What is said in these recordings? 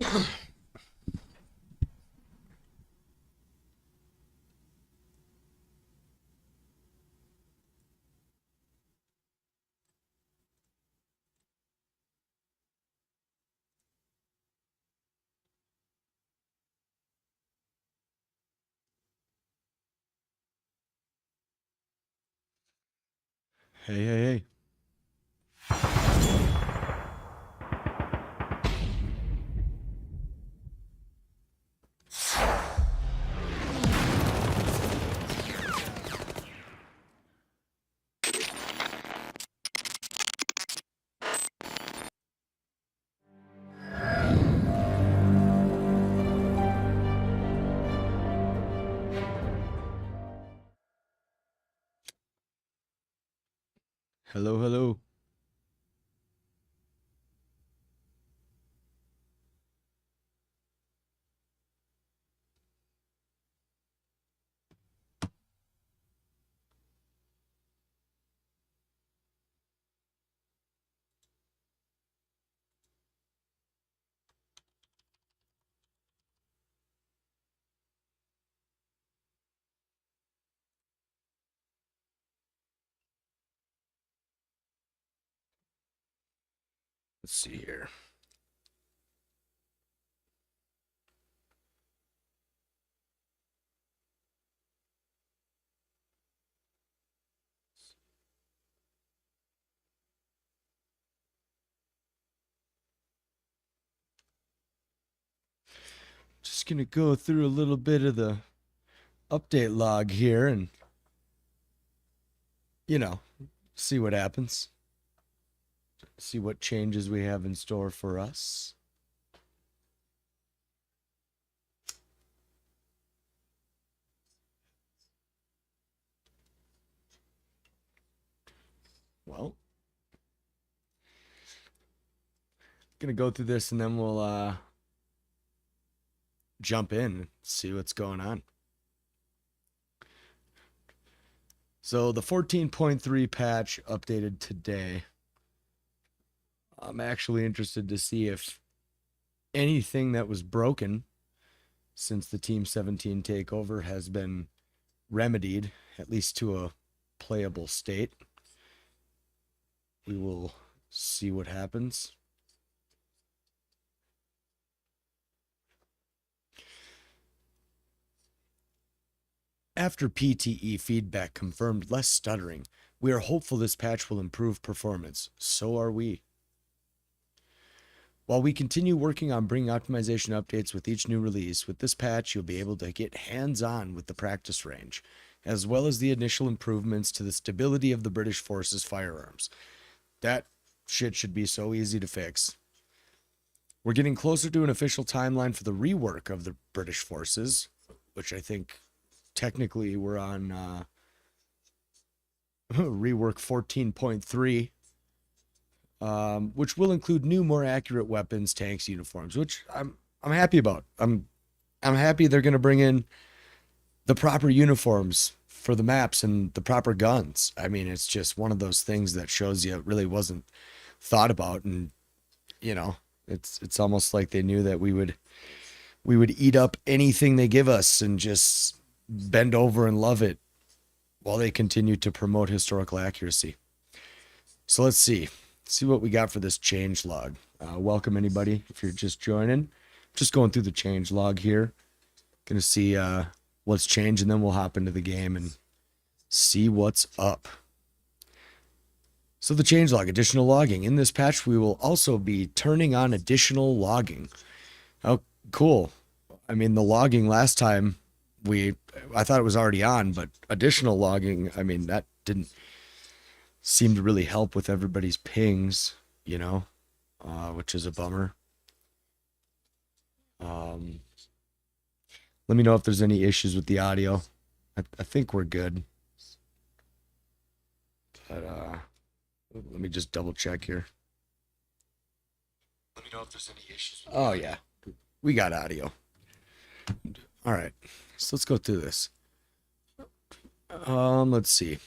Hey, hey, hey. Hello, hello. Let's see here. Just gonna go through a little bit of the update log here and, you know, see what happens. See what changes we have in store for us. Well, gonna go through this and then we'll jump in and see what's going on. So the 14.3 patch updated today. I'm actually interested to see if anything that was broken since the Team 17 takeover has been remedied, at least to a playable state. We will see what happens. After PTE feedback confirmed less stuttering, we are hopeful this patch will improve performance. So are we. While we continue working on bringing optimization updates with each new release, with this patch you'll be able to get hands-on with the practice range, as well as the initial improvements to the stability of the British Forces firearms. That shit should be so easy to fix. We're getting closer to an official timeline for the rework of the British Forces, which I think technically we're on rework 14.3. Which will include new, more accurate weapons, tanks, uniforms, which I'm happy about. I'm happy they're going to bring in the proper uniforms for the maps and the proper guns. I mean, it's just one of those things that shows you it really wasn't thought about, and you know, it's almost like they knew that we would eat up anything they give us and just bend over and love it while they continue to promote historical accuracy. So let's see what we got for this change log. Welcome anybody if you're just joining. Just going through the change log here. Gonna see what's changed, and then we'll hop into the game and see what's up. So the change log, additional logging. In this patch, we will also be turning on additional logging. Oh, cool. I mean, the logging last time I thought it was already on, but additional logging, I mean, that didn't seem to really help with everybody's pings, you know, which is a bummer. Let me know if there's any issues with the audio. I think we're good. But let me just double check here. Let me know if there's any issues. Oh yeah, we got audio. All right, so let's go through this. Let's see.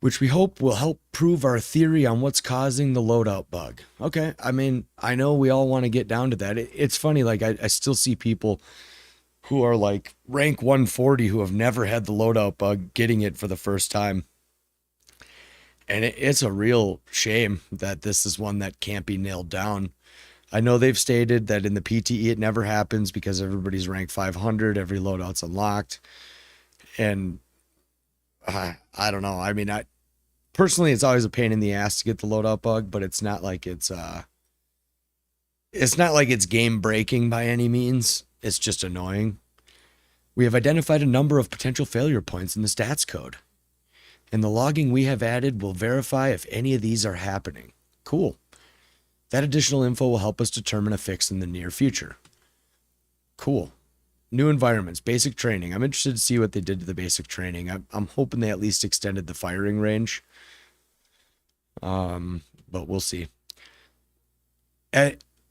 which we hope will help prove our theory on what's causing the loadout bug. Okay, I mean, I know we all want to get down to that. It's funny, like I still see people who are like rank 140 who have never had the loadout bug getting it for the first time. And it's a real shame that this is one that can't be nailed down. I know they've stated that in the PTE it never happens because everybody's ranked 500, every loadout's unlocked. And I don't know. I mean, personally, it's always a pain in the ass to get the loadout bug, but it's not like it's game breaking by any means. It's just annoying. We have identified a number of potential failure points in the stats code, and the logging we have added will verify if any of these are happening. Cool. That additional info will help us determine a fix in the near future. Cool. New environments, basic training. I'm interested to see what they did to the basic training. I'm hoping they at least extended the firing range. But we'll see.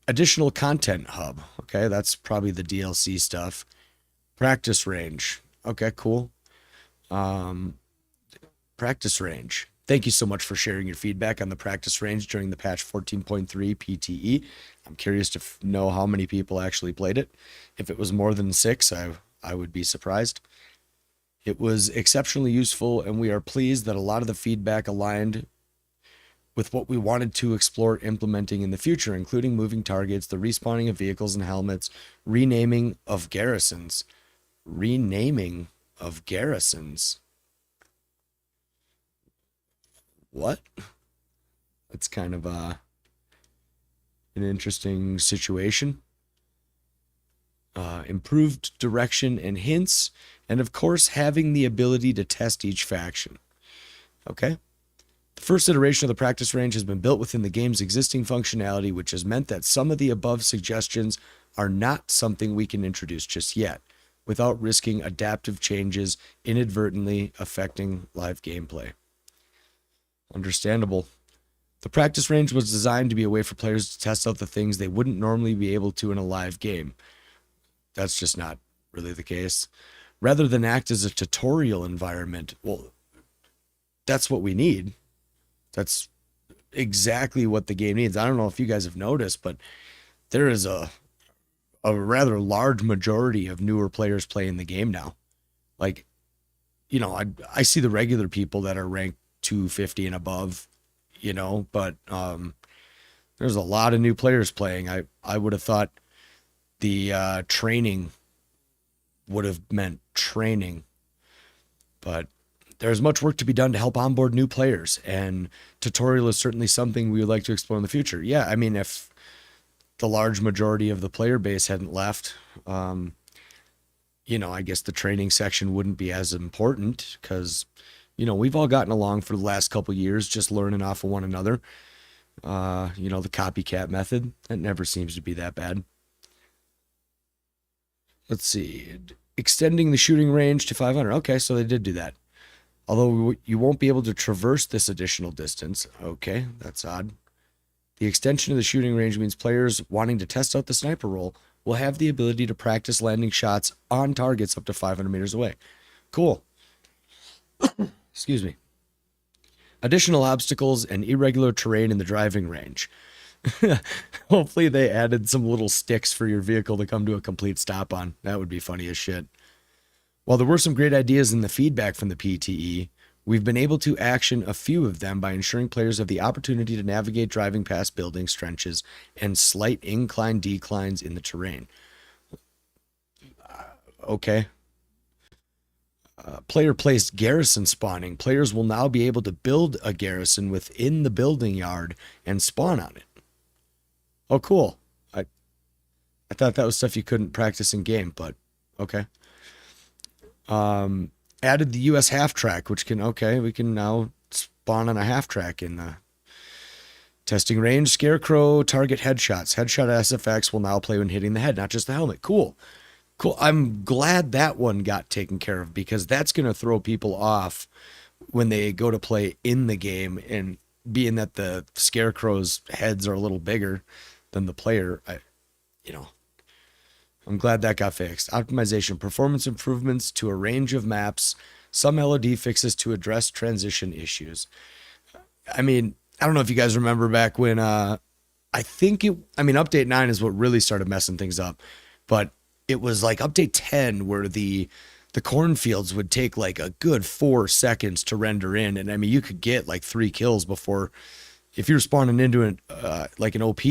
Additional content hub. Okay, that's probably the DLC stuff. Practice range. Okay, cool. Practice range. Thank you so much for sharing your feedback on the practice range during the patch 14.3 PTE. I'm curious to know how many people actually played it. If it was more than 6, I would be surprised. It was exceptionally useful, and we are pleased that a lot of the feedback aligned with what we wanted to explore implementing in the future, including moving targets, the respawning of vehicles and helmets, renaming of garrisons. Renaming of garrisons. What? That's kind of an interesting situation. Improved direction and hints, and of course having the ability to test each faction. Okay. The first iteration of the practice range has been built within the game's existing functionality, which has meant that some of the above suggestions are not something we can introduce just yet, without risking adaptive changes inadvertently affecting live gameplay. Understandable. The practice range was designed to be a way for players to test out the things they wouldn't normally be able to in a live game. That's just not really the case. Rather than act as a tutorial environment, well, that's what we need. That's exactly what the game needs. I don't know if you guys have noticed, but there is a rather large majority of newer players playing the game now. Like, you know, I see the regular people that are ranked 250 and above, you know, but there's a lot of new players playing. I would have thought the training would have meant training, but there's much work to be done to help onboard new players, and tutorial is certainly something we would like to explore in the future. Yeah, I mean, if the large majority of the player base hadn't left, you know, I guess the training section wouldn't be as important because, you know, we've all gotten along for the last couple of years just learning off of one another. You know, the copycat method, that never seems to be that bad. Let's see. Extending the shooting range to 500. Okay, so they did do that. Although you won't be able to traverse this additional distance. Okay, that's odd. The extension of the shooting range means players wanting to test out the sniper role will have the ability to practice landing shots on targets up to 500 meters away. Cool. Excuse me. Additional obstacles and irregular terrain in the driving range. Hopefully they added some little sticks for your vehicle to come to a complete stop on. That would be funny as shit. While there were some great ideas in the feedback from the PTE, we've been able to action a few of them by ensuring players have the opportunity to navigate driving past buildings, trenches, and slight incline declines in the terrain. Okay. Player-placed garrison spawning. Players will now be able to build a garrison within the building yard and spawn on it. Oh, cool. I thought that was stuff you couldn't practice in game, but okay. Added the US half track, which we can now spawn on a half track in the testing range. Scarecrow target headshots. Headshot SFX will now play when hitting the head, not just the helmet. Cool. I'm glad that one got taken care of because that's going to throw people off when they go to play in the game, and being that the Scarecrow's heads are a little bigger than the player, I'm glad that got fixed. Optimization, performance improvements to a range of maps Some LOD fixes to address transition issues. I mean, I don't know if you guys remember back when update 9 is what really started messing things up, but it was like update 10 where the cornfields would take like a good 4 seconds to render in, and I mean you could get like 3 kills before, if you're spawning into an like an OP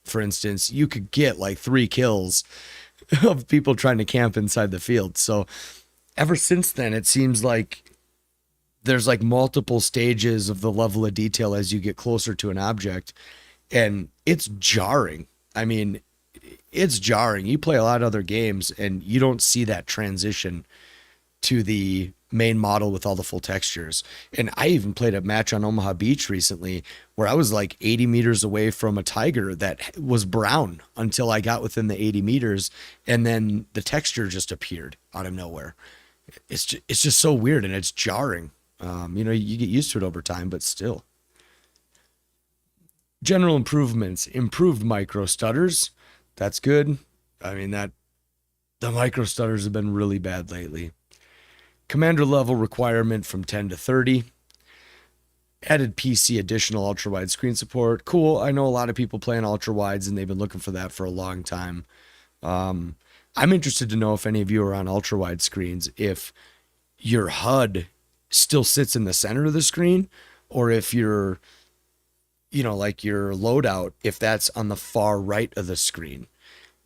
for instance, you could get like 3 kills of people trying to camp inside the field. So ever since then, it seems like there's like multiple stages of the level of detail as you get closer to an object, and it's jarring. I mean, it's jarring. You play a lot of other games and you don't see that transition to the main model with all the full textures. And I even played a match on Omaha Beach recently where I was like 80 meters away from a tiger that was brown until I got within the 80 meters, and then the texture just appeared out of nowhere. It's just so weird and it's jarring. You get used to it over time, but still. General improvements: improved micro stutters. That's good. I mean, the micro stutters have been really bad lately. Commander level requirement from 10 to 30. Added PC additional ultra wide screen support. Cool. I know a lot of people playing ultra wides and they've been looking for that for a long time. I'm interested to know if any of you are on ultra wide screens, if your HUD still sits in the center of the screen, or if your loadout, if that's on the far right of the screen.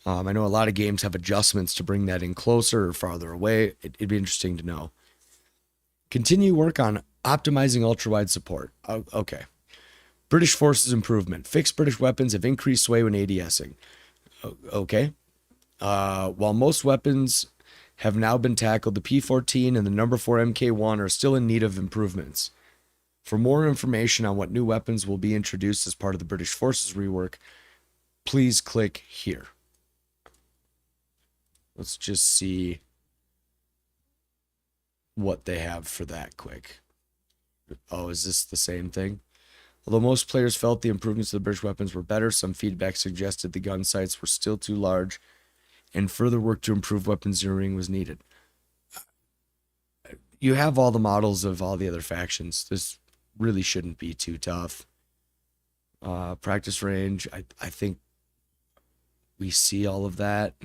I know a lot of games have adjustments to bring that in closer or farther away. It'd be interesting to know. Continue work on optimizing ultra-wide support. Okay. British Forces improvement. Fixed British weapons have increased sway when ADSing. Okay. While most weapons have now been tackled, the P14 and the number 4 MK1 are still in need of improvements. For more information on what new weapons will be introduced as part of the British Forces rework, please click here. Let's just see what they have for that quick. Oh, is this the same thing? Although most players felt the improvements to the British weapons were better, some feedback suggested the gun sights were still too large and further work to improve weapon zeroing was needed. You have all the models of all the other factions. This really shouldn't be too tough. Practice range, I think we see all of that.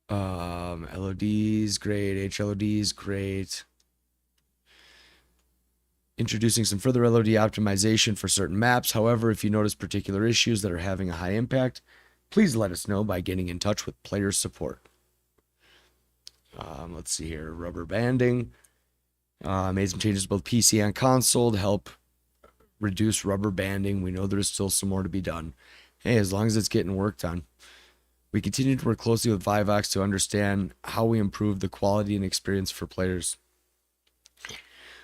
LODs, great. HLODs, great. Introducing some further LOD optimization for certain maps. However, if you notice particular issues that are having a high impact, please let us know by getting in touch with player support. Let's see here. Rubber banding. Made some changes to both PC and console to help reduce rubber banding. We know there's still some more to be done. Hey, as long as it's getting worked on. We continue to work closely with Vivox to understand how we improve the quality and experience for players.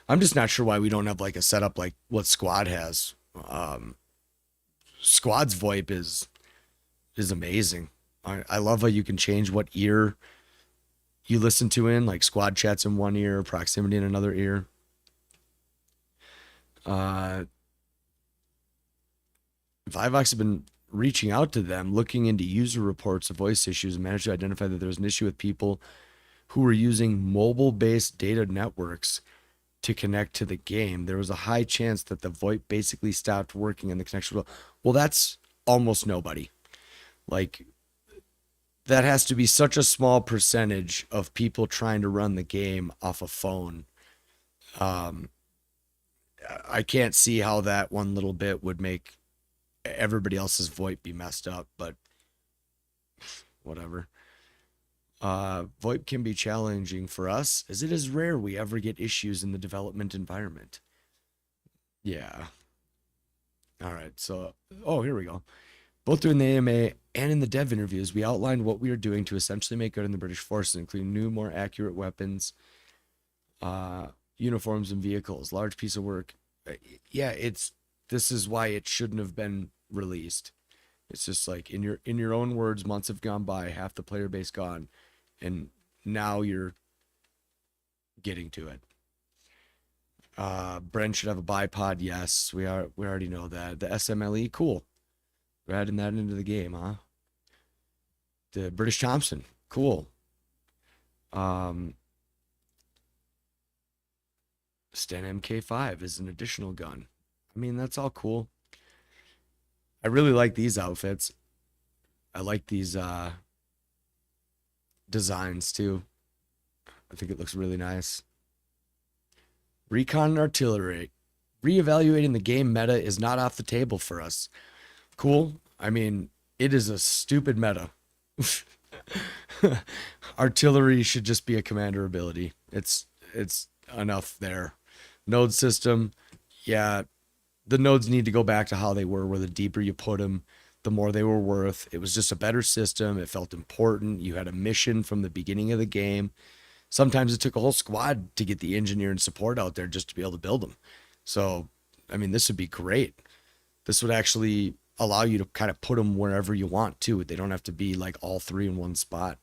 I'm just not sure why we don't have like a setup like what Squad has. Squad's VoIP is amazing. I love how you can change what ear you listen to in, like Squad chat's in one ear, proximity in another ear. Vivox have been reaching out to them, looking into user reports of voice issues, and managed to identify that there was an issue with people who were using mobile-based data networks to connect to the game. There was a high chance that the VoIP basically stopped working and the connection. Well, that's almost nobody. Like, that has to be such a small percentage of people trying to run the game off a phone. I can't see how that one little bit would make everybody else's VoIP be messed up, but whatever. VoIP can be challenging for us, as it is rare we ever get issues in the development environment. Yeah. All right, so, here we go. Both during the AMA and in the dev interviews, we outlined what we are doing to essentially make good in the British Forces, including new, more accurate weapons, uniforms, and vehicles. Large piece of work. Yeah, this is why it shouldn't have been released. It's just like, in your own words, months have gone by, half the player base gone, and now you're getting to it. Brent should have a bipod. Yes, we already know that. The SMLE, cool. We're adding that into the game, huh? The British Thompson, cool. Sten MK5 is an additional gun. I mean, that's all cool. I really like these outfits. I like these designs too. I think it looks really nice. Recon and artillery. Reevaluating the game meta is not off the table for us. Cool. I mean, it is a stupid meta. Artillery should just be a commander ability. It's enough there. Node system, yeah, the nodes need to go back to how they were, where the deeper you put them, the more they were worth. It was just a better system. It felt important. You had a mission from the beginning of the game. Sometimes it took a whole squad to get the engineer and support out there just to be able to build them. So, I mean, this would be great. This would actually allow you to kind of put them wherever you want to. They don't have to be like all three in one spot.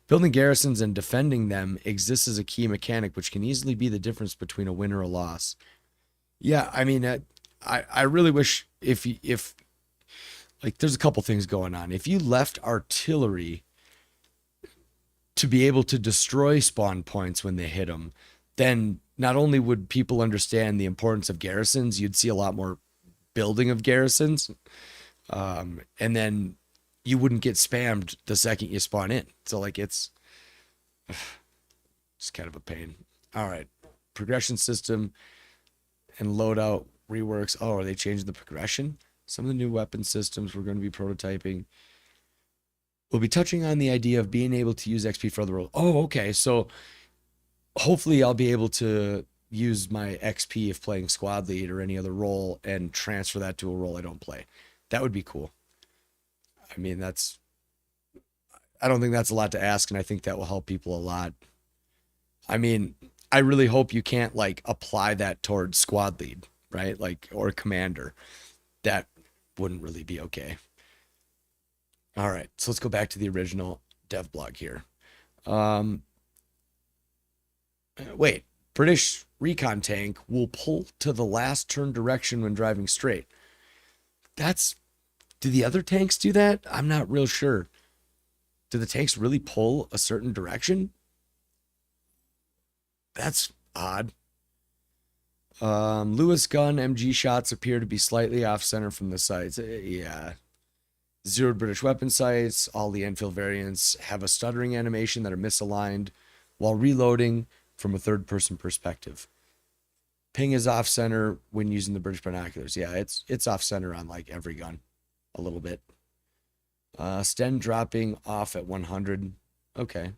Building garrisons and defending them exists as a key mechanic, which can easily be the difference between a win or a loss. Yeah, I mean, I really wish if like there's a couple things going on. If you left artillery to be able to destroy spawn points when they hit them, then not only would people understand the importance of garrisons, you'd see a lot more building of garrisons, and then you wouldn't get spammed the second you spawn in. So like it's kind of a pain. All right, progression system and loadout reworks. Oh, are they changing the progression? Some of the new weapon systems we're going to be prototyping. We'll be touching on the idea of being able to use XP for other roles. Oh, okay. So hopefully I'll be able to use my XP if playing squad lead or any other role and transfer that to a role I don't play. That would be cool. I mean, I don't think that's a lot to ask, and I think that will help people a lot. I mean, I really hope you can't like apply that towards squad lead, right? Like, or commander. That wouldn't really be okay. All right, so let's go back to the original dev blog here. Wait, British recon tank will pull to the last turn direction when driving straight. Do the other tanks do that? I'm not real sure. Do the tanks really pull a certain direction? That's odd. Lewis gun MG shots appear to be slightly off center from the sights. Yeah. Zeroed British weapon sights. All the Enfield variants have a stuttering animation that are misaligned while reloading from a third-person perspective. Ping is off center when using the British binoculars. Yeah, it's off center on like every gun, a little bit. Sten dropping off at 100. Okay.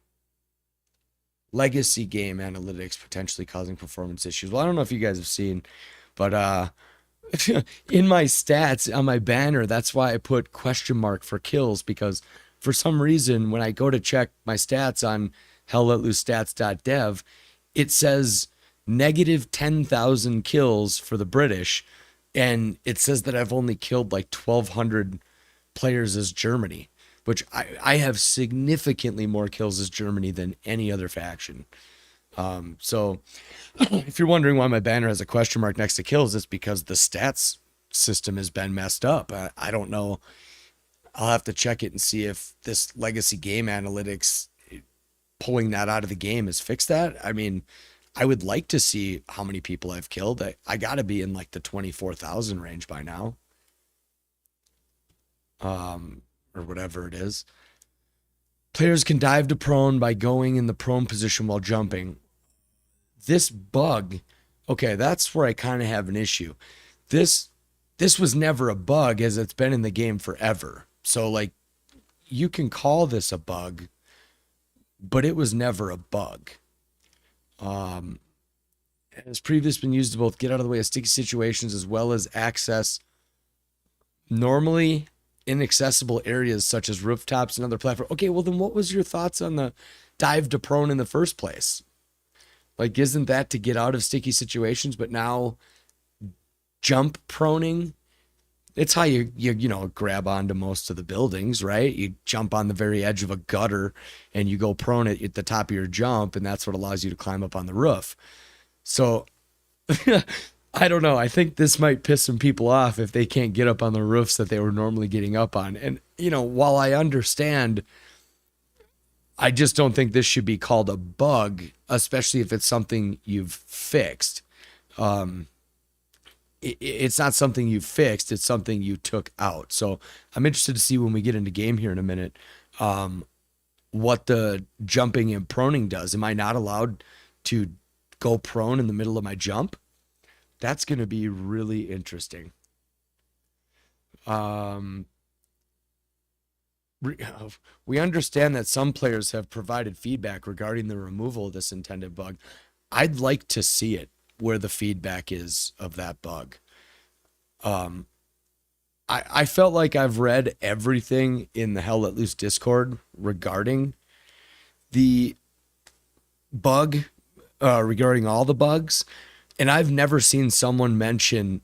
Legacy game analytics potentially causing performance issues. Well, I don't know if you guys have seen, but in my stats on my banner, that's why I put question mark for kills, because for some reason when I go to check my stats on hellletloosestats.dev, it says negative 10,000 kills for the British, and it says that I've only killed like 1,200 players as Germany, which I have significantly more kills as Germany than any other faction. So if you're wondering why my banner has a question mark next to kills, it's because the stats system has been messed up. I don't know. I'll have to check it and see if this legacy game analytics pulling that out of the game has fixed that. I mean, I would like to see how many people I've killed. I got to be in like the 24,000 range by now. Or whatever it is. Players can dive to prone by going in the prone position while jumping. This bug, okay, that's where I kind of have an issue. This was never a bug, as it's been in the game forever. So like, you can call this a bug, but it was never a bug. It has previously been used to both get out of the way of sticky situations as well as access normally inaccessible areas such as rooftops and other platforms. Okay, well then what was your thoughts on the dive to prone in the first place? Like, isn't that to get out of sticky situations? But now jump proning, it's how you grab onto most of the buildings, right? You jump on the very edge of a gutter and you go prone at the top of your jump, and that's what allows you to climb up on the roof. So I don't know. I think this might piss some people off if they can't get up on the roofs that they were normally getting up on. And, while I understand I just don't think this should be called a bug, especially if it's something you've fixed. It's not something you fixed, it's something you took out. So I'm interested to see when we get into game here in a minute, what the jumping and proning does. Am I not allowed to go prone in the middle of my jump? That's going to be really interesting. We understand that some players have provided feedback regarding the removal of this intended bug. I'd like to see it, where the feedback is of that bug. I felt like I've read everything in the Hell Let Loose Discord regarding the bug, regarding all the bugs, and I've never seen someone mention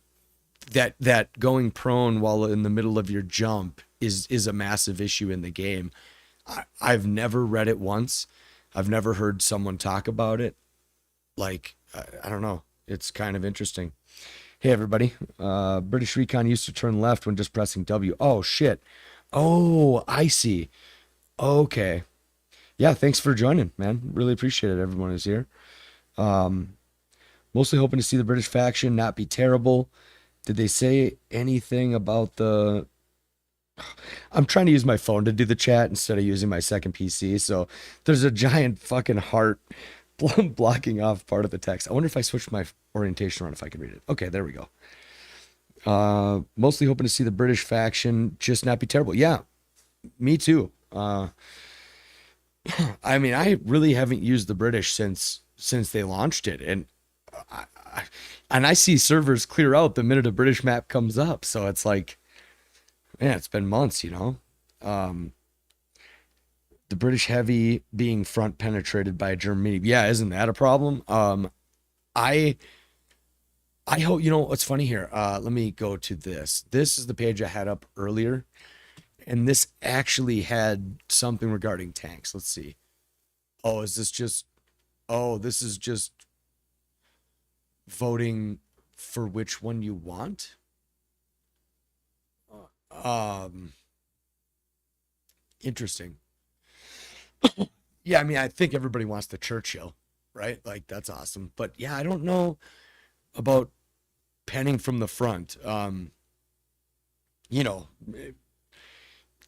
that going prone while in the middle of your jump is a massive issue in the game. I've never read it once. I've never heard someone talk about it. Like, I don't know. It's kind of interesting. Hey, everybody. British Recon used to turn left when just pressing W. Oh, shit. Oh, I see. Okay. Yeah, thanks for joining, man. Really appreciate it. Everyone is here. Mostly hoping to see the British faction not be terrible. Did they say anything about the... I'm trying to use my phone to do the chat instead of using my second PC, so there's a giant fucking heart blocking off part of the text. I wonder if I switch my orientation around if I can read it. Okay, there we go. Mostly hoping to see the British faction just not be terrible. Yeah, me too. I mean, I really haven't used the British since they launched it, and I see servers clear out the minute a British map comes up. So it's like, man, it's been months, you know. The British heavy being front penetrated by a German medium. Yeah, isn't that a problem? I hope, you know what's funny here. Let me go to this. This is the page I had up earlier, and this actually had something regarding tanks. Let's see. Oh, is this just... Oh, this is just voting for which one you want. Interesting. Yeah, I mean, I think everybody wants the Churchill, right? Like, that's awesome. But yeah, I don't know about penning from the front. You know,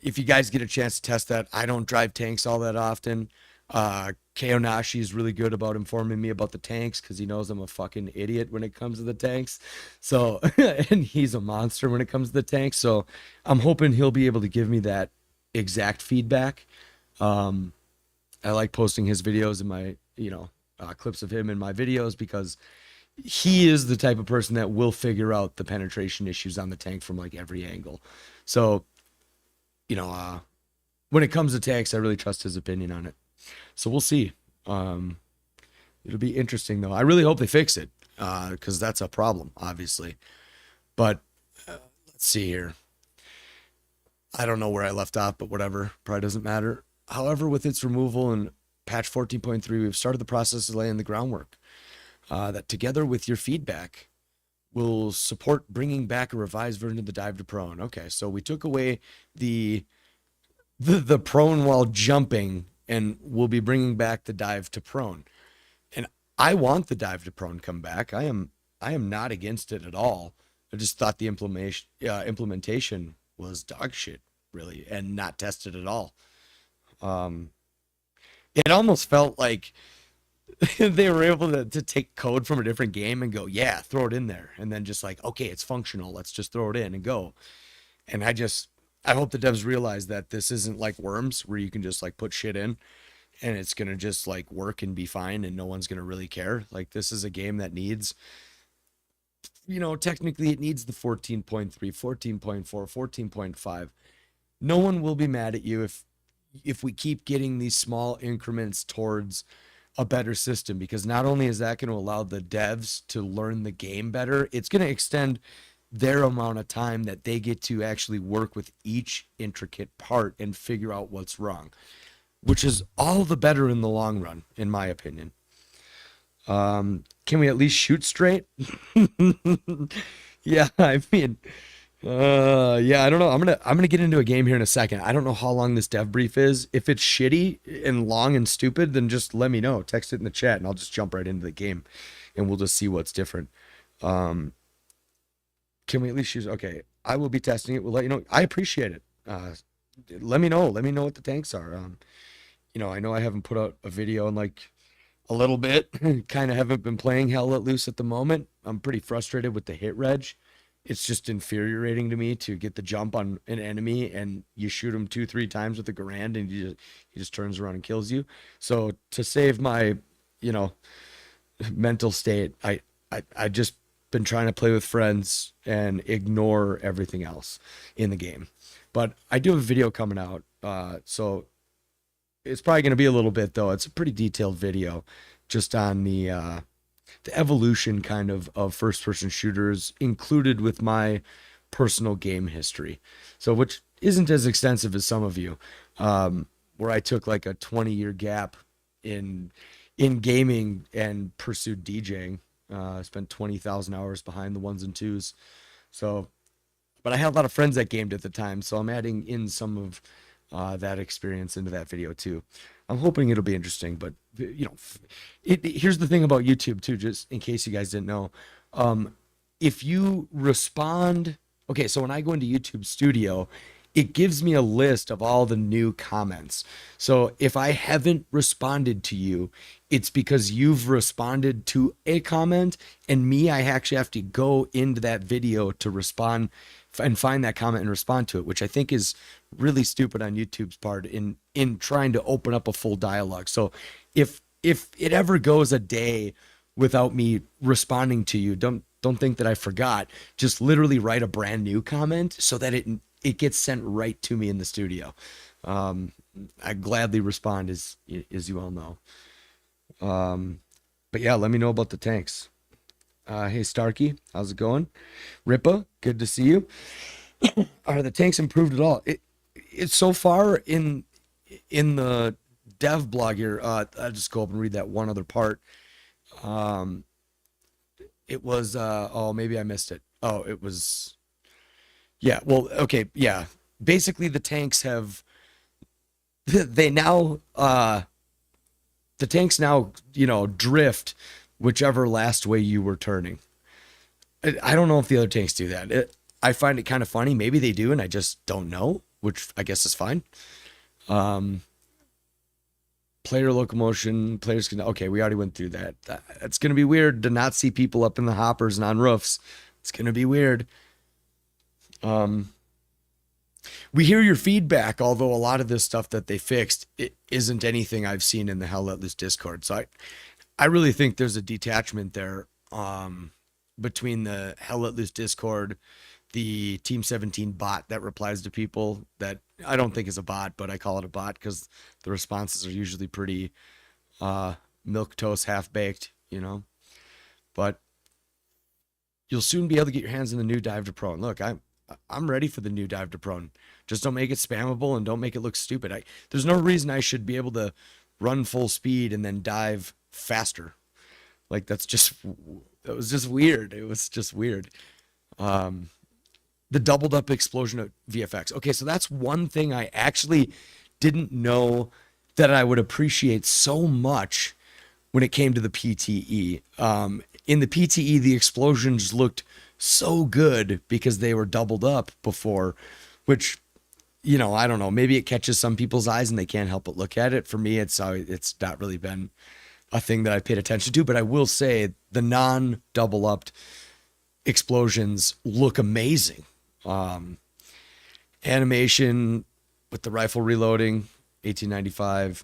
if you guys get a chance to test that, I don't drive tanks all that often. Keonashi is really good about informing me about the tanks because he knows I'm a fucking idiot when it comes to the tanks. So, and he's a monster when it comes to the tanks. So I'm hoping he'll be able to give me that exact feedback. I like posting his videos in my, you know, clips of him in my videos because he is the type of person that will figure out the penetration issues on the tank from like every angle. So, you know, when it comes to tanks, I really trust his opinion on it. So we'll see. It'll be interesting though. I really hope they fix it, because that's a problem, obviously. But let's see here. I don't know where I left off, but whatever. Probably doesn't matter. However, with its removal in patch 14.3, we've started the process of laying the groundwork that, together with your feedback, will support bringing back a revised version of the dive to prone. Okay, so we took away the prone while jumping, and we'll be bringing back the dive to prone. And I want the dive to prone come back. I am not against it at all. I just thought the implementation was dog shit, really, and not tested at all. It almost felt like they were able to take code from a different game and go, yeah, throw it in there. And then just like, okay, it's functional. Let's just throw it in and go. And I hope the devs realize that this isn't like Worms where you can just like put shit in and it's going to just like work and be fine and no one's going to really care. Like, this is a game that needs, you know, technically it needs the 14.3, 14.4, 14.5. No one will be mad at you if we keep getting these small increments towards a better system, because not only is that going to allow the devs to learn the game better, it's going to extend their amount of time that they get to actually work with each intricate part and figure out what's wrong, which is all the better in the long run, in my opinion. Can we at least shoot straight? Yeah, I mean, Yeah, I don't know. I'm gonna get into a game here in a second. I don't know how long this dev brief is. If it's shitty and long and stupid, then just let me know. Text it in the chat, and I'll just jump right into the game, and we'll just see what's different. Um, can we at least use? Okay, I will be testing it. We'll let you know. I appreciate it. Let me know. Let me know what the tanks are. I know I haven't put out a video in like a little bit. Kind of haven't been playing Hell Let Loose at the moment. I'm pretty frustrated with the hit reg. It's just infuriating to me to get the jump on an enemy and you shoot him 2-3 times with a Garand and he just turns around and kills you. So to save my, you know, mental state, I just been trying to play with friends and ignore everything else in the game. But I do have a video coming out, so it's probably going to be a little bit though. It's a pretty detailed video, just on the evolution kind of first person shooters, included with my personal game history. So which isn't as extensive as some of you, where I took like a 20-year gap in gaming and pursued DJing. I spent 20,000 hours behind the ones and twos. So, but I had a lot of friends that gamed at the time, so I'm adding in some of that experience into that video too. I'm hoping it'll be interesting, but here's the thing about YouTube too, just in case you guys didn't know. If you respond, okay, so when I go into YouTube Studio, it gives me a list of all the new comments. So if I haven't responded to you, it's because you've responded to a comment, and me, I actually have to go into that video to respond and find that comment and respond to it, which I think is really stupid on YouTube's part in trying to open up a full dialogue. So if it ever goes a day without me responding to you, don't think that I forgot. Just literally write a brand new comment so that it gets sent right to me in the studio. I gladly respond, as you all know. But yeah, let me know about the tanks. Hey Starkey, how's it going? Ripa, good to see you. Are the tanks improved at all? It's so far in the dev blog here. I'll just go up and read that one other part. It was oh, maybe I missed it. Oh, it was, yeah, well, okay, yeah. Basically the tanks have they now the tanks now, drift whichever last way you were turning. I don't know if the other tanks do that. I find it kind of funny. Maybe they do, and I just don't know, which I guess is fine. Player locomotion, players can. Okay, we already went through that. It's going to be weird to not see people up in the hoppers and on roofs. It's going to be weird. We hear your feedback, although a lot of this stuff that they fixed, it isn't anything I've seen in the Hell Let Loose Discord. So I really think there's a detachment there between the Hell Let Loose Discord, the Team 17 bot that replies to people that I don't think is a bot, but I call it a bot because the responses are usually pretty milquetoast, half-baked, But you'll soon be able to get your hands on the new Dive to Prone. Look, I'm ready for the new Dive to Prone. Just don't make it spammable and don't make it look stupid. There's no reason I should be able to run full speed and then dive faster. Like that was just weird. It was just weird. The doubled up explosion of VFX. Okay, so that's one thing I actually didn't know that I would appreciate so much when it came to the PTE. In the PTE, the explosions looked so good because they were doubled up before, which, I don't know, maybe it catches some people's eyes and they can't help but look at it. For me, it's not really been a thing that I paid attention to, but I will say the non-double upped explosions look amazing. Animation with the rifle reloading, 1895.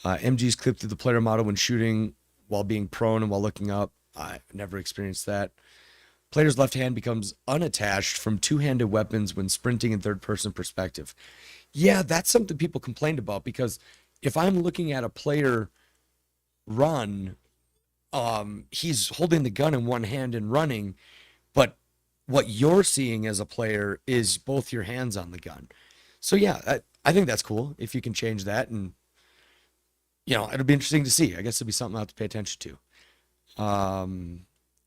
MG's clipped through the player model when shooting while being prone and while looking up. I've never experienced that. Player's left hand becomes unattached from two-handed weapons when sprinting in third-person perspective. Yeah, that's something people complained about, because if I'm looking at a player run, he's holding the gun in one hand and running, but what you're seeing as a player is both your hands on the gun. So yeah, I think that's cool if you can change that, and it'll be interesting to see. I guess it'll be something I'll have to pay attention to.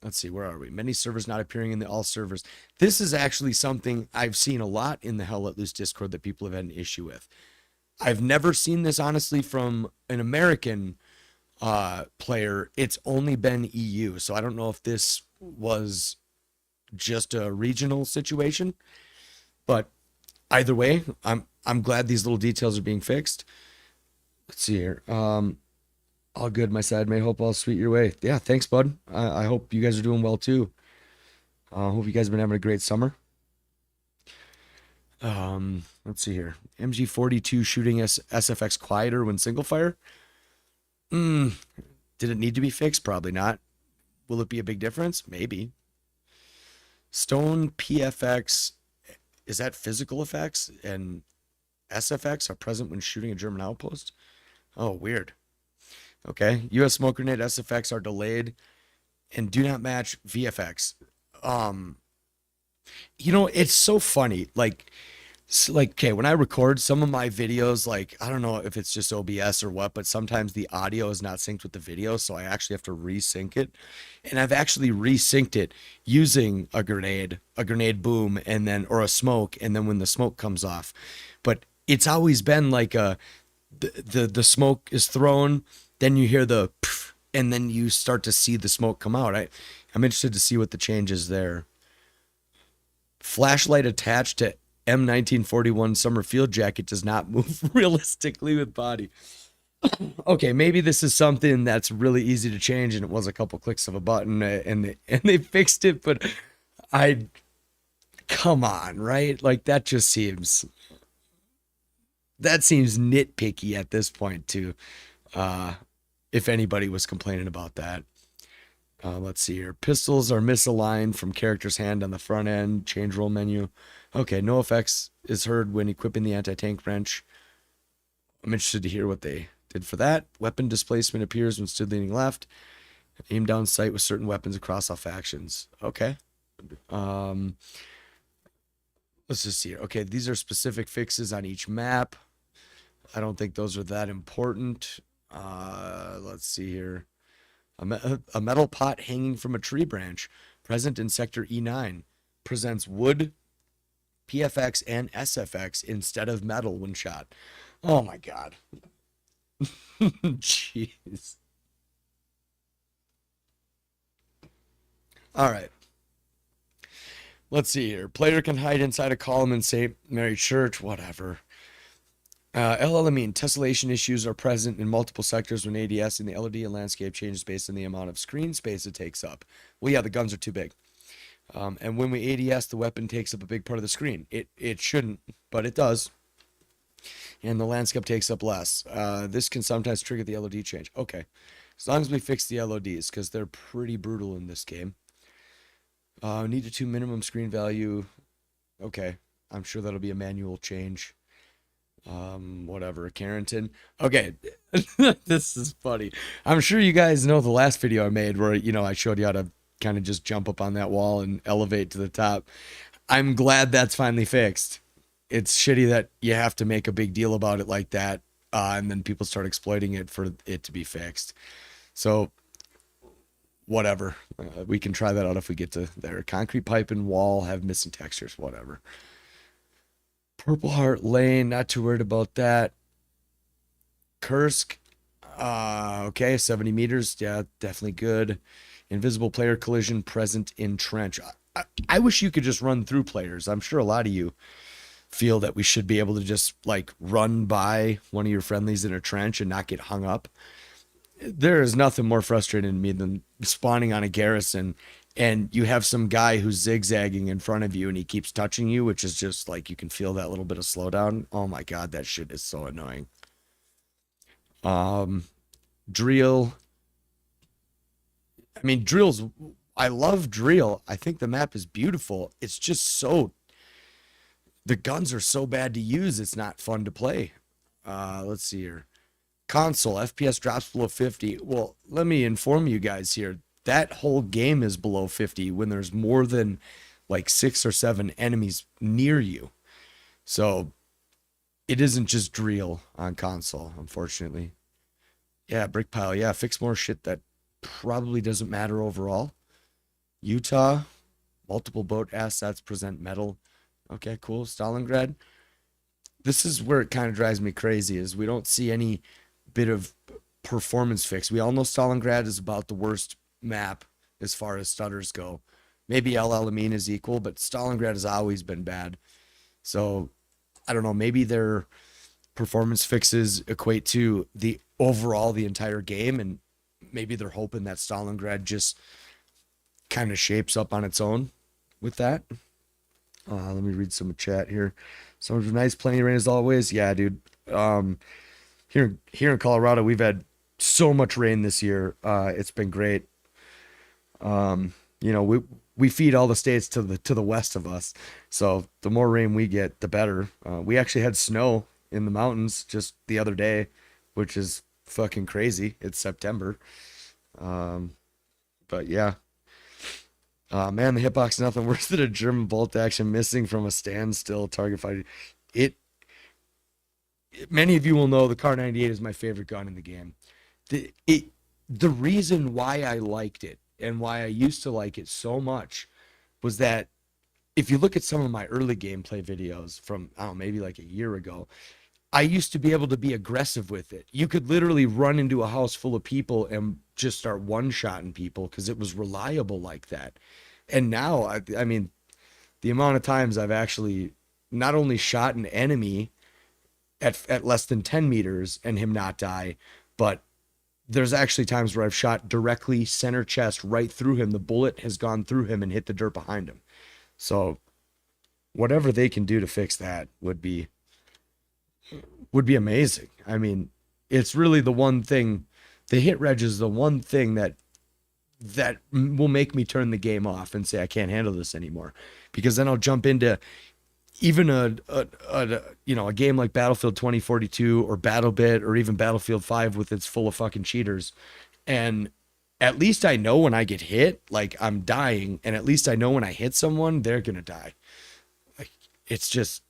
let's see, where are we? Many servers not appearing in the all servers. This is actually something I've seen a lot in the Hell Let Loose Discord that people have had an issue with. I've never seen this, honestly, from an American player. It's only been EU. So I don't know if this was just a regional situation, but either way, I'm glad these little details are being fixed. Let's see here. All good, my side. May hope all sweet your way. Yeah, thanks, bud. I hope you guys are doing well too. Hope you guys have been having a great summer. Let's see here. MG42 shooting SFX quieter when single fire. Did it need to be fixed? Probably not. Will it be a big difference? Maybe. Stone PFX, is that physical effects? And SFX are present when shooting a German outpost? Oh, weird. Okay. US smoke grenade SFX are delayed and do not match VFX. It's so funny. Like, okay, when I record some of my videos, like, I don't know if it's just OBS or what, but sometimes the audio is not synced with the video, so I actually have to resync it. And I've actually resynced it using a grenade boom, and then, or a smoke, and then when the smoke comes off. But it's always been like the smoke is thrown, then you hear the pff, and then you start to see the smoke come out. I'm interested to see what the change is there. Flashlight attached to M1941 summer field jacket does not move realistically with body. Okay, maybe this is something that's really easy to change, and it was a couple clicks of a button, and they fixed it. But come on, right? Like that seems nitpicky at this point too. If anybody was complaining about that. Let's see here. Pistols are misaligned from character's hand on the front end. Change roll menu. Okay, no effects is heard when equipping the anti-tank wrench. I'm interested to hear what they did for that. Weapon displacement appears when stood leaning left. Aim down sight with certain weapons across all factions. Okay. Let's just see here. Okay, these are specific fixes on each map. I don't think those are that important. Let's see here. A metal pot hanging from a tree branch, present in sector E9, presents wood, PFX, and SFX instead of metal when shot. Oh my god. Jeez. All right. Let's see here. Player can hide inside a column and say, Mary Church, whatever. LLMine tessellation issues are present in multiple sectors when ADS in the LOD and landscape changes based on the amount of screen space it takes up. Well, yeah, the guns are too big. And when we ADS, the weapon takes up a big part of the screen. It shouldn't, but it does. And the landscape takes up less. This can sometimes trigger the LOD change. Okay, as long as we fix the LODs, because they're pretty brutal in this game. Needed to minimum screen value. Okay, I'm sure that'll be a manual change. Whatever, Carrington. Okay, this is funny. I'm sure you guys know the last video I made where, I showed you how to kind of just jump up on that wall and elevate to the top. I'm glad that's finally fixed. It's shitty that you have to make a big deal about it like that, and then people start exploiting it for it to be fixed. So, whatever. We can try that out if we get to there. Concrete pipe and wall have missing textures, whatever. Purple Heart Lane, not too worried about that. Kursk, okay, 70 meters, yeah, definitely good. Invisible player collision present in trench. I wish you could just run through players. I'm sure a lot of you feel that we should be able to just like run by one of your friendlies in a trench and not get hung up. There is nothing more frustrating to me than spawning on a garrison and you have some guy who's zigzagging in front of you and he keeps touching you, which is just like, you can feel that little bit of slowdown. Oh my God, that shit is so annoying. Drill. I mean, drills, I love drill. I think the map is beautiful. It's just the guns are so bad to use. It's not fun to play. Let's see here. Console, FPS drops below 50. Well, let me inform you guys here. That whole game is below 50 when there's more than like 6 or 7 enemies near you. So it isn't just drill on console, unfortunately. Yeah, brick pile. Yeah, fix more shit that probably doesn't matter overall. Utah, multiple boat assets present metal. Okay, cool. Stalingrad. This is where it kind of drives me crazy is we don't see any bit of performance fix. We all know Stalingrad is about the worst map as far as stutters go. Maybe El Alamein is equal, but Stalingrad has always been bad. So I don't know, maybe their performance fixes equate to the entire game, and maybe they're hoping that Stalingrad just kind of shapes up on its own with that. Let me read some chat here. Summer's nice, plenty of rain as always. Yeah, dude. Here in Colorado, we've had so much rain this year. It's been great. We feed all the states to the west of us, so the more rain we get, the better. We actually had snow in the mountains just the other day, which is fucking crazy. It's September. But yeah. Man, the hitbox is nothing worse than a German bolt action missing from a standstill target fighter. Many of you will know the Kar98 is my favorite gun in the game. The reason why I liked it and why I used to like it so much was that if you look at some of my early gameplay videos from, I don't know, maybe like a year ago, I used to be able to be aggressive with it. You could literally run into a house full of people and just start one-shotting people because it was reliable like that. And now, I mean, the amount of times I've actually not only shot an enemy at less than 10 meters and him not die, but there's actually times where I've shot directly center chest right through him. The bullet has gone through him and hit the dirt behind him. So whatever they can do to fix that would be amazing. I mean, it's really the one thing, the hit reg is the one thing that will make me turn the game off and say I can't handle this anymore, because then I'll jump into even a game like Battlefield 2042 or BattleBit or even Battlefield 5 with its full of fucking cheaters, and at least I know when I get hit, like I'm dying, and at least I know when I hit someone, they're gonna die. Like, it's just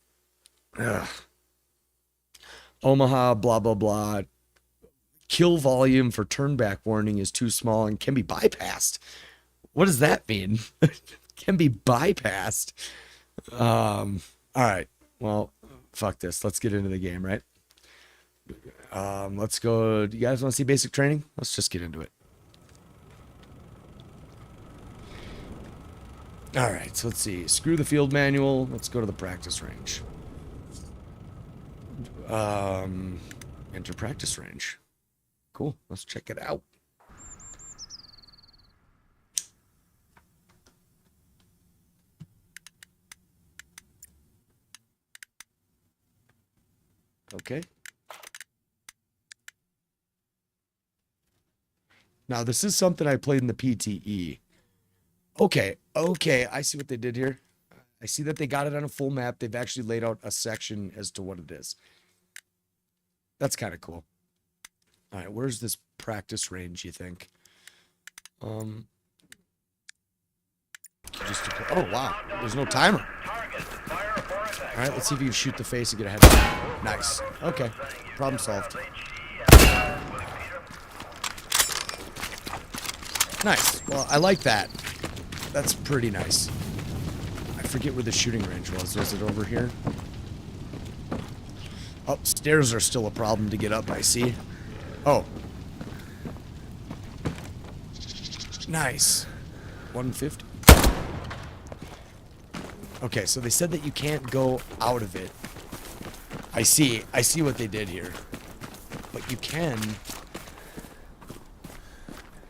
Omaha, blah blah blah. Kill volume for turnback warning is too small and can be bypassed. What does that mean? Can be bypassed. All right. Well, fuck this. Let's get into the game, right? Let's go. Do you guys want to see basic training? Let's just get into it. All right. So let's see. Screw the field manual. Let's go to the practice range. Enter practice range. Cool. Let's check it out. Okay. Now, this is something I played in the PTE. Okay. I see what they did here. I see that they got it on a full map. They've actually laid out a section as to what it is. That's kind of cool. All right, where's this practice range, you think? Oh, wow. There's no timer. All right, let's see if you can shoot the face and get ahead of it. Nice. Okay, problem solved. Nice. Well, I like that. That's pretty nice. I forget where the shooting range was. Was it over here? Oh, stairs are still a problem to get up, I see. Oh. Nice. 150. Okay, so they said that you can't go out of it. I see what they did here. But you can.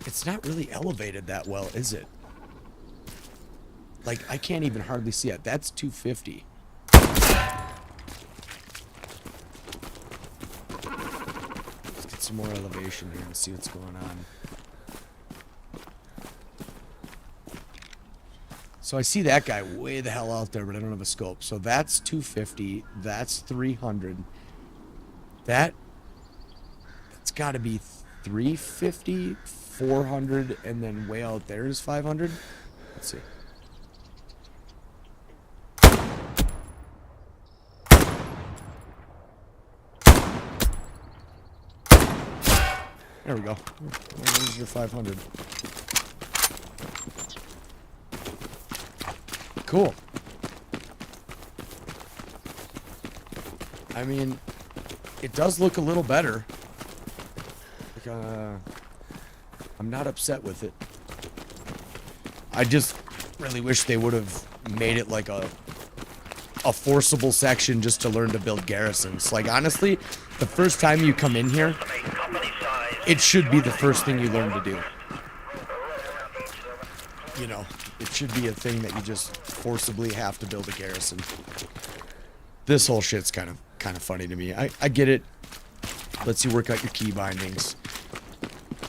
It's not really elevated that well, is it? Like, I can't even hardly see it. That's 250. Let's get some more elevation here and see what's going on. So I see that guy way the hell out there, but I don't have a scope. So that's 250. That's 300. That's got to be 350, 400, and then way out there is 500. Let's see. There we go. There's your 500. Cool. I mean, it does look a little better. Like, I'm not upset with it. I just really wish they would have made it like a forcible section just to learn to build garrisons. Like, honestly, the first time you come in here, it should be the first thing you learn to do. You know, it should be a thing that you just forcibly have to build a garrison. This whole shit's kind of funny to me. I get it. Lets you work out your key bindings.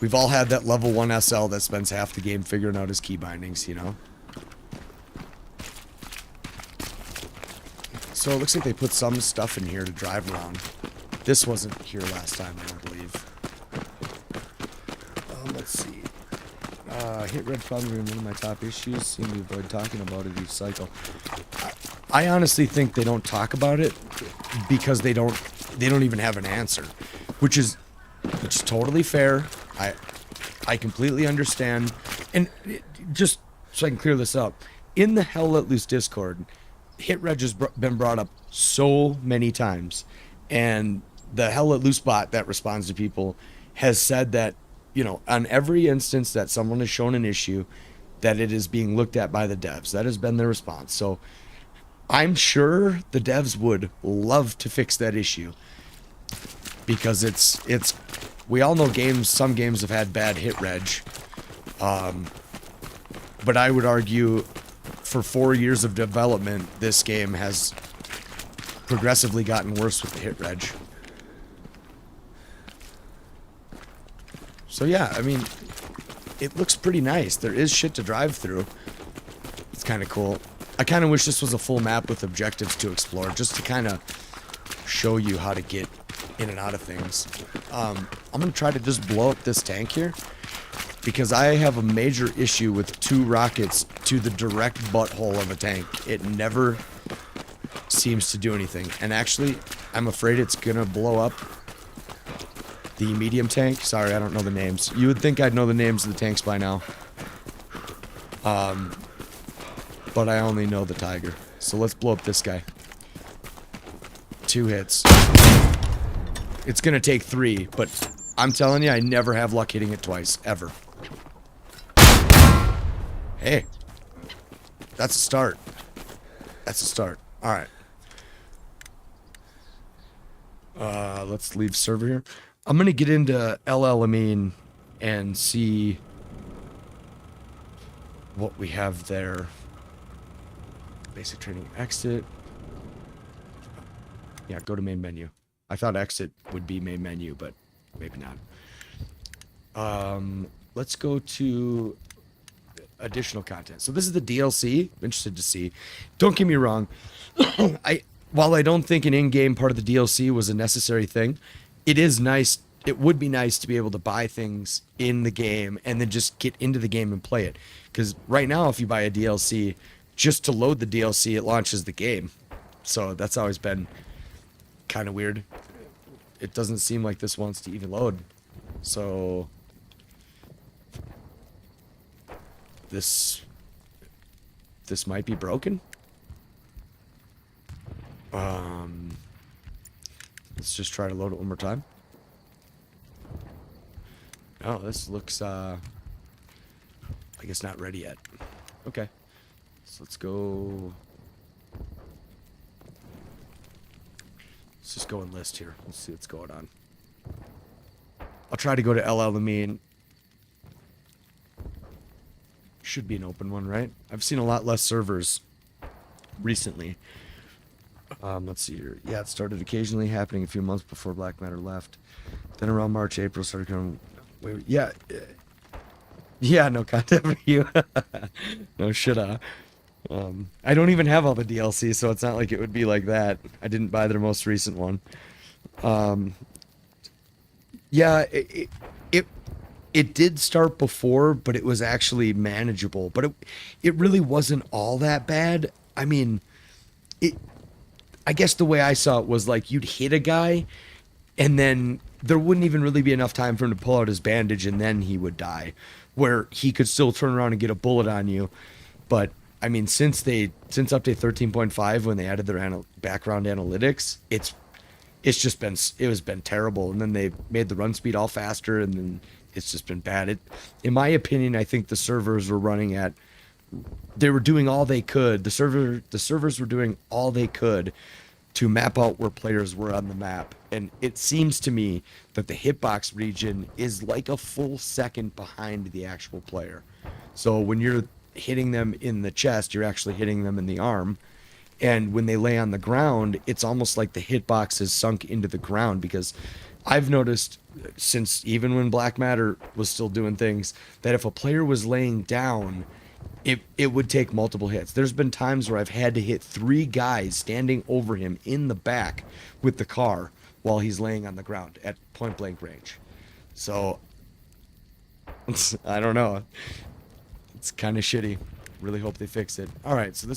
We've all had that level 1 SL that spends half the game figuring out his key bindings, you know? So it looks like they put some stuff in here to drive around. This wasn't here last time, I don't believe. Let's see. Hit red probably one of my top issues. Seem to avoid talking about it each cycle. I honestly think they don't talk about it because they don't even have an answer, which is totally fair. I completely understand. And just so I can clear this up, in the Hell Let Loose Discord, hit reg has been brought up so many times, and the Hell Let Loose bot that responds to people has said that, you know, on every instance that someone has shown an issue, that it is being looked at by the devs. That has been their response. So I'm sure the devs would love to fix that issue, because it's we all know some games have had bad hit reg, but I would argue for 4 years of development, this game has progressively gotten worse with the hit reg. So yeah, I mean, it looks pretty nice. There is shit to drive through. It's kind of cool. I kind of wish this was a full map with objectives to explore, just to kind of show you how to get in and out of things. I'm going to try to just blow up this tank here, because I have a major issue with 2 rockets to the direct butthole of a tank. It never seems to do anything. And actually, I'm afraid it's going to blow up the medium tank. Sorry, I don't know the names. You would think I'd know the names of the tanks by now. But I only know the Tiger. So let's blow up this guy. 2 hits. It's going to take 3, but I'm telling you, I never have luck hitting it twice, ever. Hey. That's a start. That's a start. Alright. Let's leave server here. I'm going to get into LLMing and see what we have there. Basic training, exit. Yeah, go to main menu. I thought exit would be main menu, but maybe not. Let's go to additional content. So this is the DLC. I'm interested to see. Don't get me wrong. While I don't think an in-game part of the DLC was a necessary thing, it is nice. It would be nice to be able to buy things in the game and then just get into the game and play it. Because right now, if you buy a DLC, just to load the DLC, it launches the game. So that's always been kind of weird. It doesn't seem like this wants to even load. So this might be broken. Let's just try to load it one more time. Oh, this looks I guess not ready yet. Okay. So let's go. Let's just go and list here. Let's see what's going on. I'll try to go to LLMing. Should be an open one, right? I've seen a lot less servers recently. Let's see here. Yeah, it started occasionally happening a few months before Black Matter left. Then around March, April started coming. Wait, yeah. Yeah, no content for you. No shit. I don't even have all the DLC, so it's not like it would be like that. I didn't buy their most recent one. Yeah, it did start before, but it was actually manageable. But it really wasn't all that bad. I mean, I guess the way I saw it was like you'd hit a guy, and then there wouldn't even really be enough time for him to pull out his bandage, and then he would die. Where he could still turn around and get a bullet on you, but I mean, since update 13.5, when they added their background analytics, it was been terrible. And then they made the run speed all faster, and then it's just been bad. In my opinion, I think the servers were running at, they were doing all they could. The servers were doing all they could to map out where players were on the map. And it seems to me that the hitbox region is like a full second behind the actual player. So when you're hitting them in the chest, you're actually hitting them in the arm. And when they lay on the ground, it's almost like the hitbox is sunk into the ground, because I've noticed, since even when Black Matter was still doing things, that if a player was laying down, it would take multiple hits. There's been times where I've had to hit 3 guys standing over him in the back with the car while he's laying on the ground at point blank range. So I don't know. It's kind of shitty. Really hope they fix it. All right, so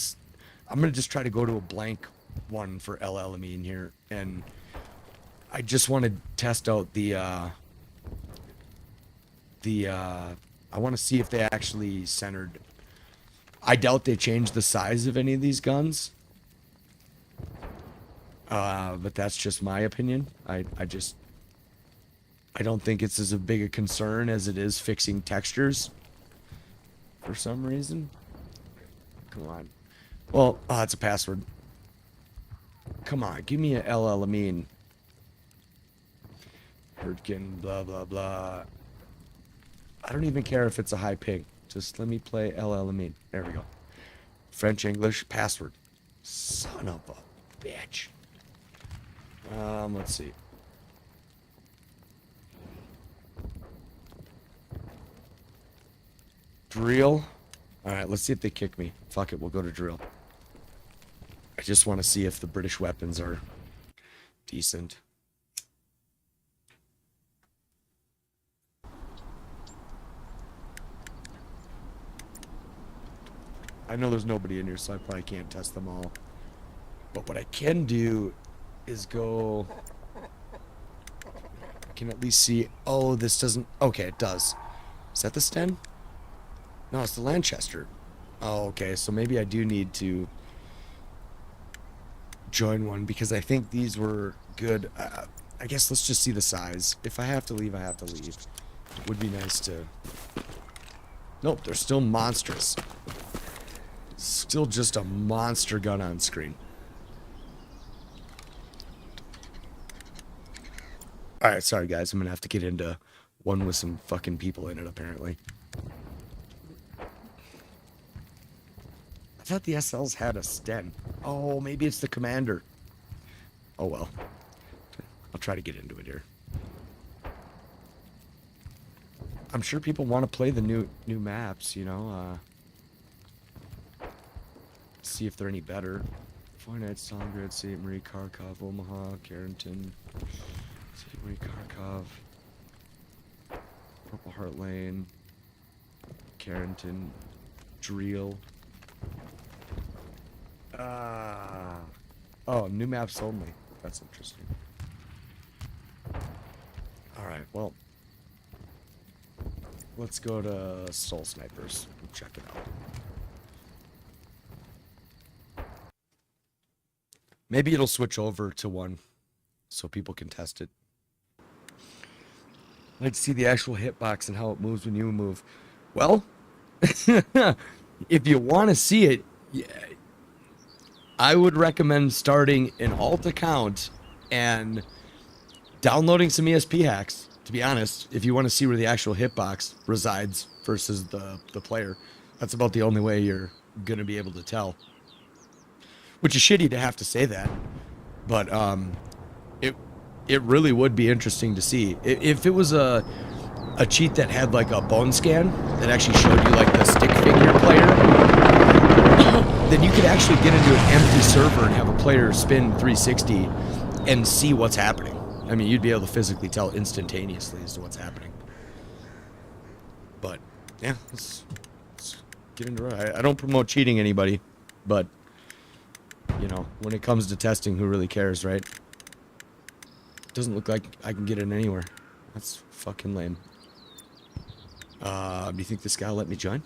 I'm going to just try to go to a blank one for LLME in here, and I just want to test out I want to see if they actually centered. I doubt they changed the size of any of these guns. But that's just my opinion. I don't think it's as big a concern as it is fixing textures for some reason. Come on. Well, it's a password. Come on, give me a LLMine. Herdkin, blah, blah, blah. I don't even care if it's a high ping. Just let me play LLMine. There we go. French, English, password. Son of a bitch. Let's see. Drill. All right, let's see if they kick me. Fuck it, we'll go to drill. I just want to see if the British weapons are decent. I know there's nobody in here, so I probably can't test them all. But what I can do is go... I can at least see... Oh, this doesn't... Okay, it does. Is that the Sten? No, it's the Lanchester. Oh, okay, so maybe I do need to join one, because I think these were good. I guess let's just see the size. If I have to leave, I have to leave. It would be nice to... Nope, they're still monstrous. Still just a monster gun on screen. Alright, sorry guys, I'm gonna have to get into one with some fucking people in it, apparently. I thought the SLs had a Sten. Oh, maybe it's the Commander. Oh well. I'll try to get into it here. I'm sure people want to play the new maps, you know, see if they're any better. Fortnite, Stalingrad, St. Marie, Kharkov, Omaha, Carrington, St. Marie, Kharkov, Purple Heart Lane, Carrington, Driel. Oh, new maps only. That's interesting. Alright, well, let's go to Soul Snipers and check it out. Maybe it'll switch over to one so people can test it. I'd like to see the actual hitbox and how it moves when you move. Well, if you want to see it, yeah, I would recommend starting an alt account and downloading some ESP hacks, to be honest, if you want to see where the actual hitbox resides versus the player. That's about the only way you're going to be able to tell. Which is shitty to have to say that, but it really would be interesting to see. If it was a cheat that had like a bone scan that actually showed you like the stick figure player, then you could actually get into an empty server and have a player spin 360 and see what's happening. I mean, you'd be able to physically tell instantaneously as to what's happening. But yeah, let's get into it. I don't promote cheating anybody, but you know, when it comes to testing, who really cares, right? Doesn't look like I can get in anywhere. That's fucking lame. Do you think this guy will let me join?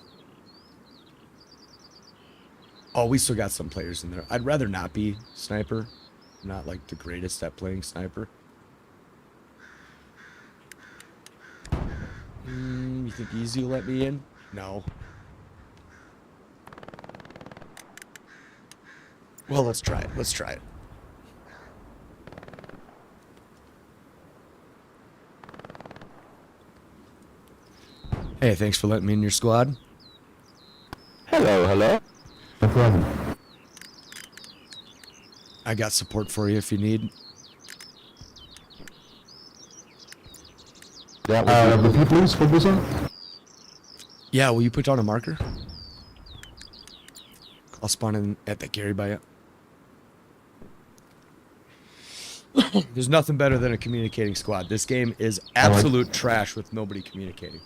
Oh, we still got some players in there. I'd rather not be sniper. I'm not like the greatest at playing sniper. You think Easy will let me in? No. Well, let's try it. Let's try it. Hey, thanks for letting me in your squad. Hello, hello. No problem. I got support for you if you need. Repeat please, what was that? Yeah, will you put down a marker? I'll spawn in at the Gary by it. There's nothing better than a communicating squad. This game is absolute trash with nobody communicating.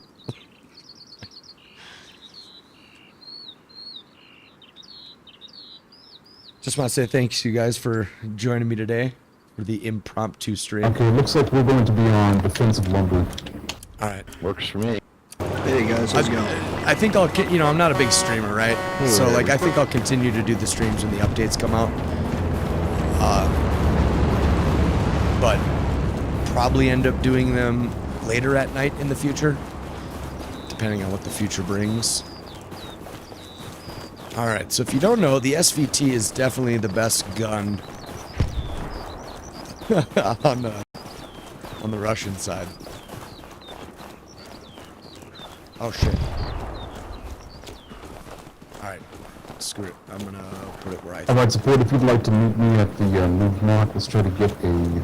Just want to say thanks you guys for joining me today for the impromptu stream. Okay, looks like we're going to be on defensive lumber. All right. Works for me. Hey guys, how's it going? I think I'll, you know, I'm not a big streamer, right? So like, I think I'll continue to do the streams when the updates come out. But probably end up doing them later at night in the future, depending on what the future brings. All right, so if you don't know, the SVT is definitely the best gun on the Russian side. Oh shit. Alright, screw it. I'm gonna put it where I think. Alright, support, if you'd like to meet me at the move mark, let's try to get a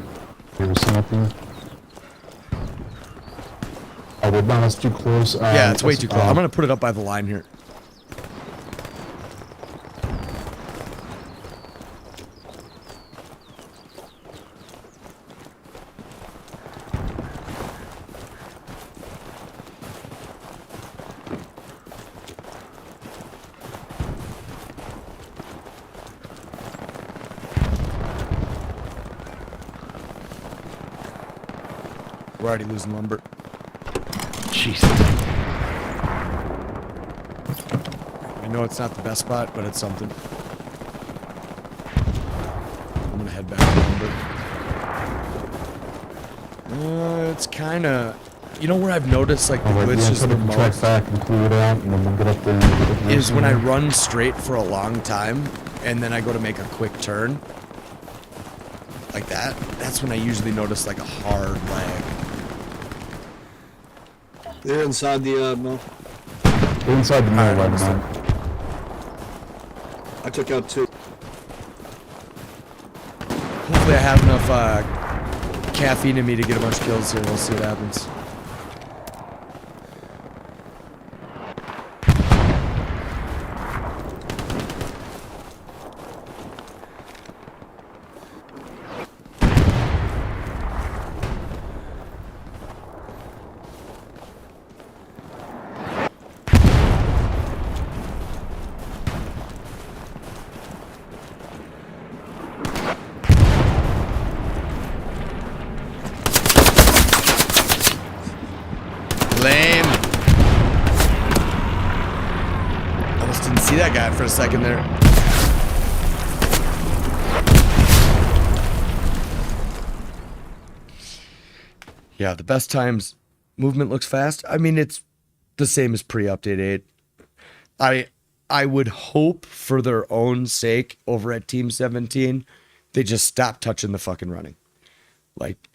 garrison up here. I would not, it's too close. Yeah, it's way too close. I'm gonna put it up by the line here. We're already losing lumber. Jesus. I know it's not the best spot, but it's something. I'm gonna head back to lumber. It's kind of, you know where I've noticed like the glitches the most track back and clear it out, and then we'll get up there and get is when I run straight for a long time, and then I go to make a quick turn. Like that. That's when I usually notice like a hard lag. They're inside the mill. They're inside the mill right now. I took out 2. Hopefully I have enough caffeine in me to get a bunch of kills here. We'll see what happens. That guy for a second there. Yeah, the best times movement looks fast. I mean, it's the same as pre-update 8. I would hope for their own sake over at Team 17, they just stop touching the fucking running. Like,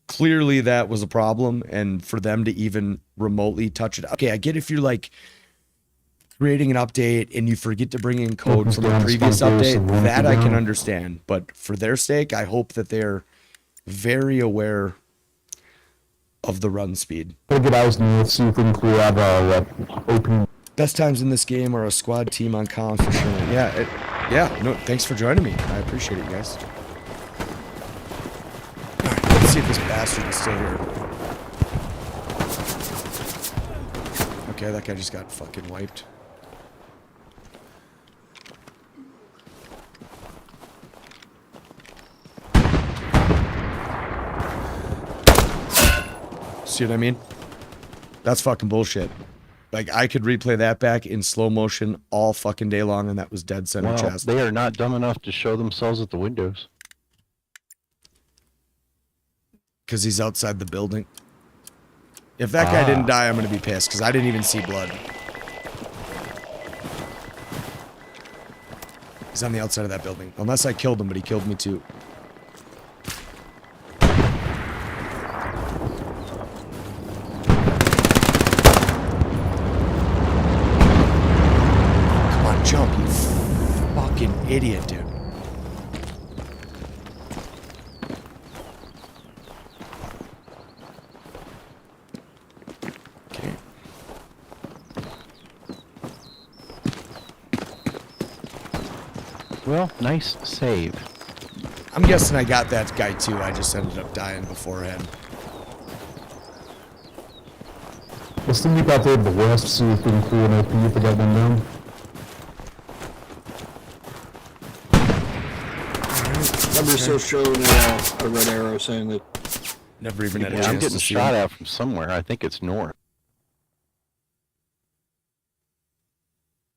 clearly that was a problem, and for them to even remotely touch it. Okay, I get if you're like creating an update and you forget to bring in code from the previous update, that I can understand. But for their sake, I hope that they're very aware of the run speed. We'll get eyes and let's see if we can clear out our open. Best times in this game are a squad team on Camo for sure. Yeah, no, thanks for joining me. I appreciate it, guys. All right, let's see if this bastard is still here. Okay, that guy just got fucking wiped. See what I mean? That's fucking bullshit. Like, I could replay that back in slow motion all fucking day long, and that was dead center Well, chest. they are not dumb enough to show themselves at the windows. Because he's outside the building. If that guy didn't die, I'm going to be pissed, because I didn't even see blood. He's on the outside of that building. Unless I killed him, but he killed me too. Come on, jump, you fucking idiot, dude. Okay. Well, nice save. I'm guessing I got that guy too. I just ended up dying beforehand. Let's sneak out there to the west, see if we can clear an OP if we got one down. Numbers still showing a red arrow saying that. Never even had a Yeah, chance I'm getting to see shot him. at from somewhere. I think it's north.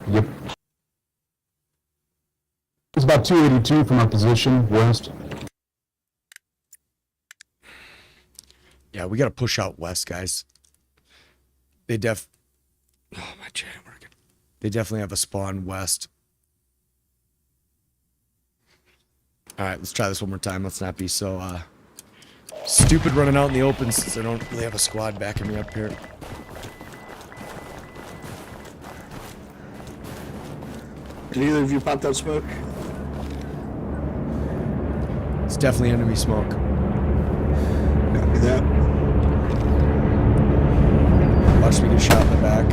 Yep. It's about 282 from our position, west. Yeah, we got to push out west, guys. They oh, my chat ain't working. They definitely have a spawn west. All right, let's try this one more time. Let's not be so stupid running out in the open since I don't really have a squad backing me up here. Did either of you pop that smoke? It's definitely enemy smoke. Copy that. Watch me get shot in the back.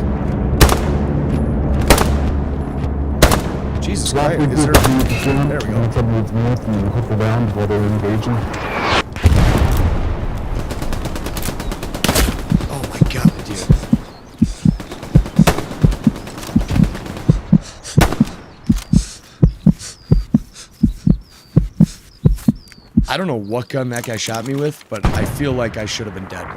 Jesus Swap Christ, we is did there... the position. There we go. We're gonna try to move north and hook around while they're engaging. Oh my god, dude. I don't know what gun that guy shot me with, but I feel like I should have been dead.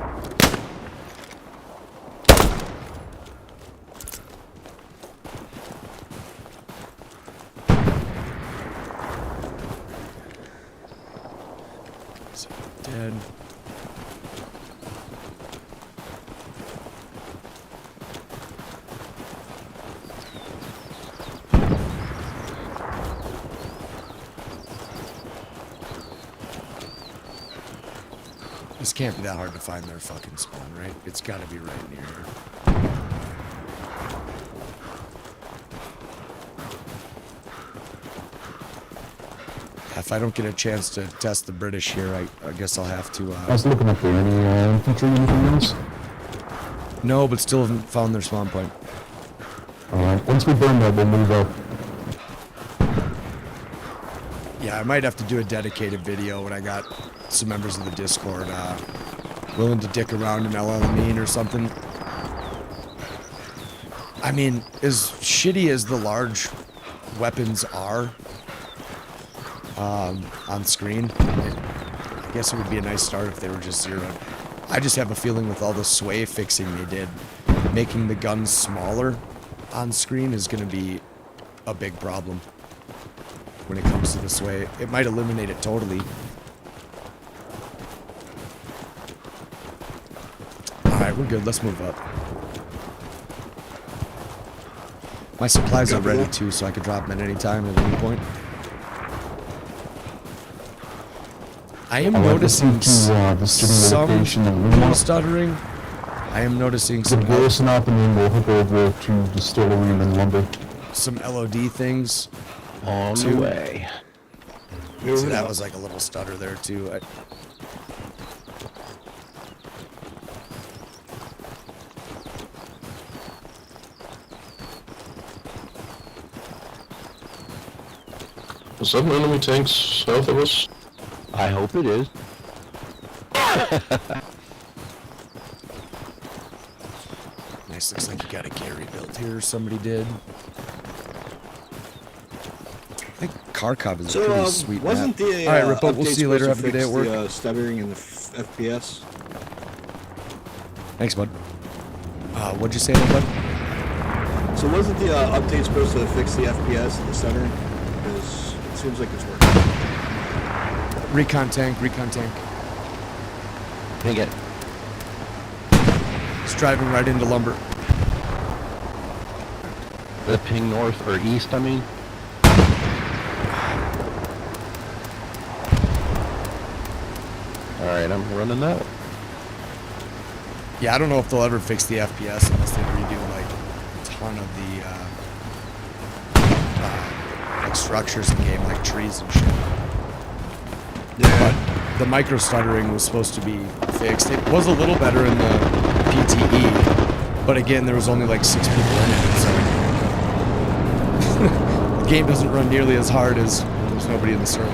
So, dead. This can't be that hard to find their fucking spawn, right? It's gotta be right near here. If I don't get a chance to test the British here, I guess I'll have to, I was looking up there. Any infantry, anything else? No, but still haven't found their spawn point. Alright, once we burn that, we'll move up. Yeah, I might have to do a dedicated video when I got some members of the Discord willing to dick around in LLME or something. I mean, as shitty as the large weapons are on screen, I guess it would be a nice start if they were just zeroed. I just have a feeling with all the sway fixing they did, making the guns smaller on screen is going to be a big problem when it comes to the sway. It might eliminate it totally. Alright, we're good. Let's move up. My supplies are ready too, so I could drop them at any time, at any point. I am noticing some stuttering. I am noticing some Garrison up, and then we'll hook over to distillery and then lumber. some LOD things. On the way. So that was like a little stutter there too. Is that an enemy tank south of us? I hope it is. Nice, looks like you got a Gary build here. Somebody did. I think Kharkov is a pretty sweet wasn't map. the All right, Ripple, we'll update see you later. supposed Have a to good day at work. fix the stuttering in the FPS? Thanks, bud. What'd you say there, bud? So wasn't the update supposed to fix the FPS in the center? Because it seems like it's working. Recon tank, recon tank. Dang it. It's driving right into lumber. The ping north or east, I mean. Alright, I'm running that. Yeah, I don't know if they'll ever fix the FPS unless they redo like a ton of the like structures in game, like trees and shit. Yeah. But the micro stuttering was supposed to be fixed. It was a little better in the PTE, but again, there was only like 6 people in it, so the game doesn't run nearly as hard as when there's nobody in the server.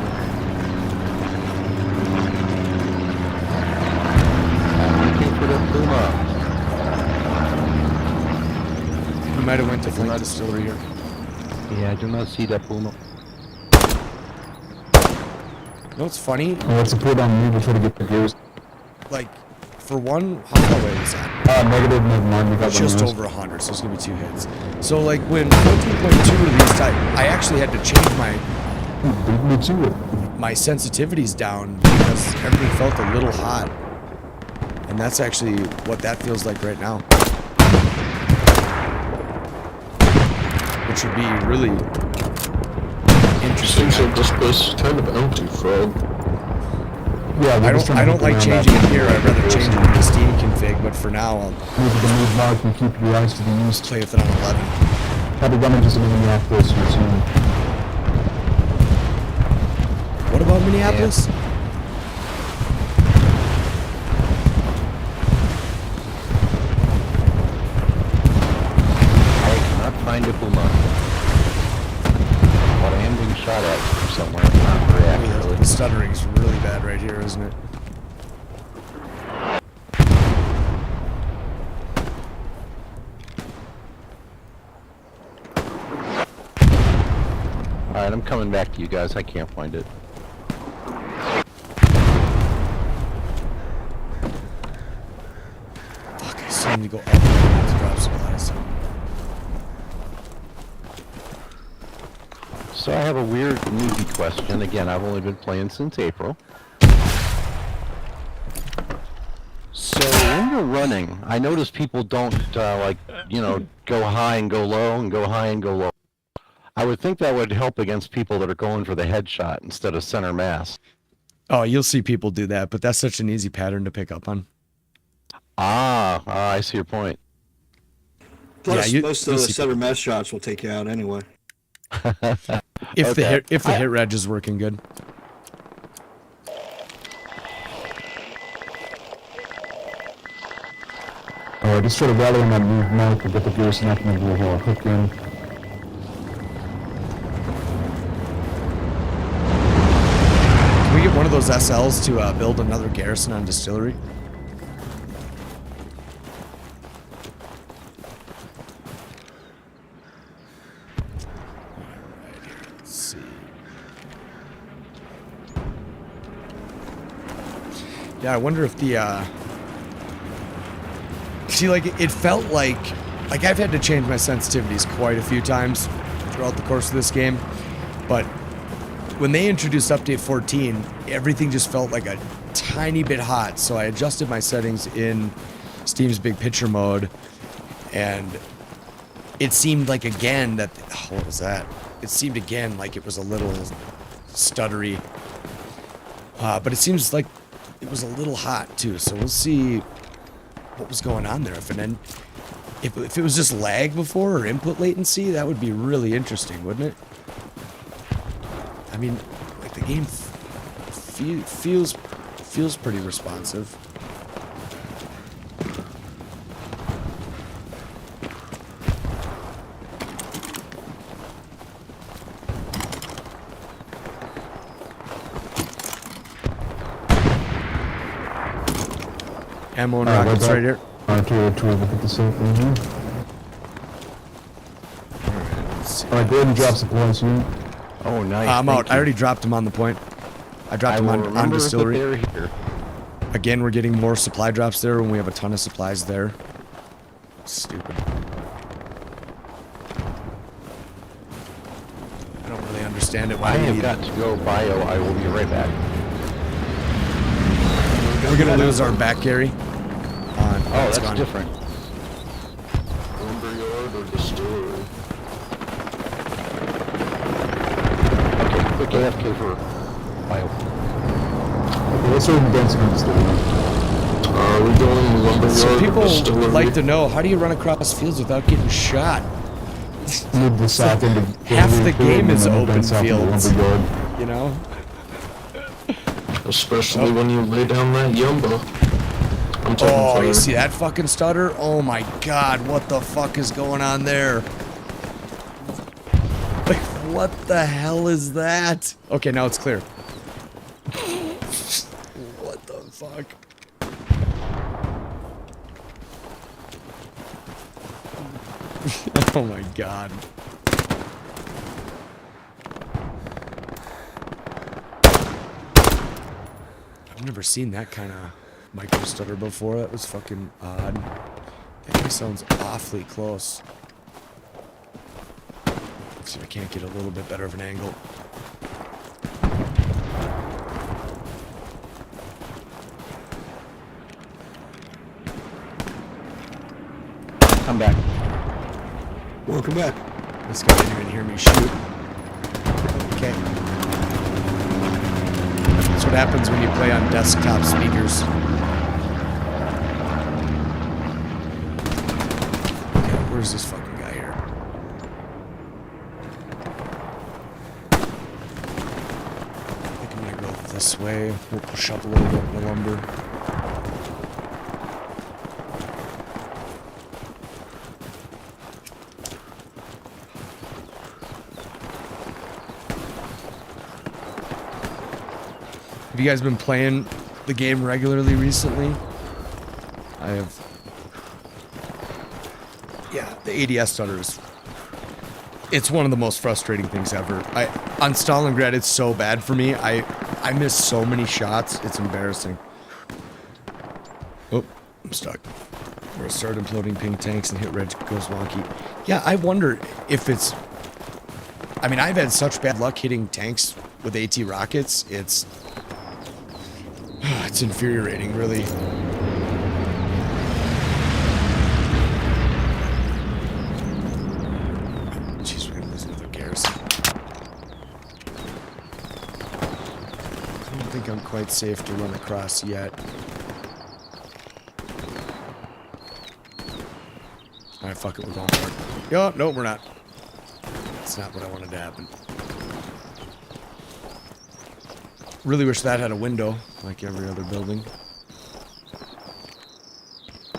Looking for the Puma. We might have went to Flint Distillery here. Yeah, I do not see that Puma. You know what's funny? Let's put on me to try to get the gears. Like, for one, how far away is that? Negative, never mind. We got Just one over 100, so it's gonna be 2 hits. So like when 14.2 released, I actually had to change Me too. my sensitivities down because everything felt a little hot, and that's actually what that feels like right now, which would be really interesting. Seems like this place is kind of empty, Frog. Yeah, I don't like changing it here. I'd rather change it in the Steam config, but for now I'll Move the move mark and keep your eyes to the east. play with it on 11. Probably running just in Minneapolis here soon. What about Minneapolis? I cannot find a Puma. But I am being shot at from somewhere, not very accurately. The stuttering's really bad right here, isn't it? Alright, I'm coming back to you guys. I can't find it. Fuck, I still need to go up to drop supplies. So I have a weird newbie question. Again, I've only been playing since April. So when you're running, I notice people don't like, you know, go high and go low and go high and go low. I would think that would help against people that are going for the headshot instead of center mass. Oh, you'll see people do that, but that's such an easy pattern to pick up on. I see your point. Plus, Yeah, most of you'll the see center mass shots will take you out anyway. If the Okay. hit reg is working good. Alright, just try to rally on that move mark and get the gears snapping and do a little hook in. Can we get one of those SLs to build another garrison on Distillery? Let's see. Yeah, I wonder if the see, like, it felt like I've had to change my sensitivities quite a few times throughout the course of this game, but when they introduced update 14, everything just felt like a tiny bit hot, so I adjusted my settings in Steam's big picture mode, and it seemed like again that, oh, what was that? It seemed again like it was a little stuttery, but it seems like it was a little hot too, so we'll see what was going on there. If it was just lag before or input latency, that would be really interesting, wouldn't it? I mean, like, the game feels pretty responsive. Ammo and rockets right here. Alright, to look at the safe right here. Let's see. Alright, go ahead and drop supplies here. Oh, nice. I'm thank out. you. I already dropped them on the point. I dropped them will on remember if Distillery. they're here. Again, we're getting more supply drops there when we have a ton of supplies there. Stupid. understand it. I Why do you have need got to go bio. I will be right back. We're gonna lose our back, Gary. Oh, it's that's gone. different. Lumberyard or distillery? Okay, quick AFK for bio. Okay, let's start advancing on this thing. Are we going lumberyard So or people distillery? would like to know, how do you run across fields without getting shot? Move the south end of Half the game is and then open advance south to the fields. lumberyard. You know? Especially when you lay down that yumba. I'm taking Oh, fire. you see that fucking stutter? Oh my god, what the fuck is going on there? Like, what the hell is that? Okay, now it's clear. What the fuck? Oh my god. I've never seen that kind of micro stutter before. That was fucking odd. That thing sounds awfully close. Let's see if I can't get a little bit better of an angle. I'm back. Welcome back. This guy didn't even hear me shoot. Okay. That's what happens when you play on desktop speakers. Okay, where's this fucking guy here? I think I'm gonna go this way. We'll push up a little bit in the lumber. Have you guys been playing the game regularly recently? I have. Yeah, the ADS stutter is. It's one of the most frustrating things ever. On Stalingrad, it's so bad for me. I miss so many shots. It's embarrassing. Oh, I'm stuck. I'm gonna start imploding ping tanks and hit red goes wonky. Yeah, I wonder if it's. I mean, I've had such bad luck hitting tanks with AT rockets. It's infuriating, really. Jeez, we're gonna lose another garrison. I don't think I'm quite safe to run across yet. Alright, fuck it, we're going for it. Yo, no, we're not. That's not what I wanted to happen. Really wish that had a window, like every other building.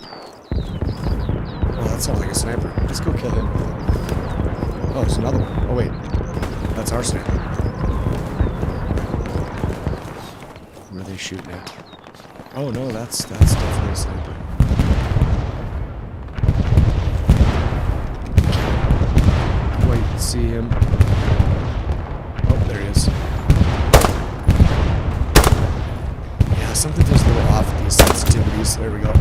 Oh, that sounds like a sniper. Let's go kill him. Oh, there's another one. Oh, wait. That's our sniper. Where are they shooting at? Oh, no, that's definitely a sniper. Wait, see him. Oh, there he is. Something feels a little off with these sensitivities. There we go.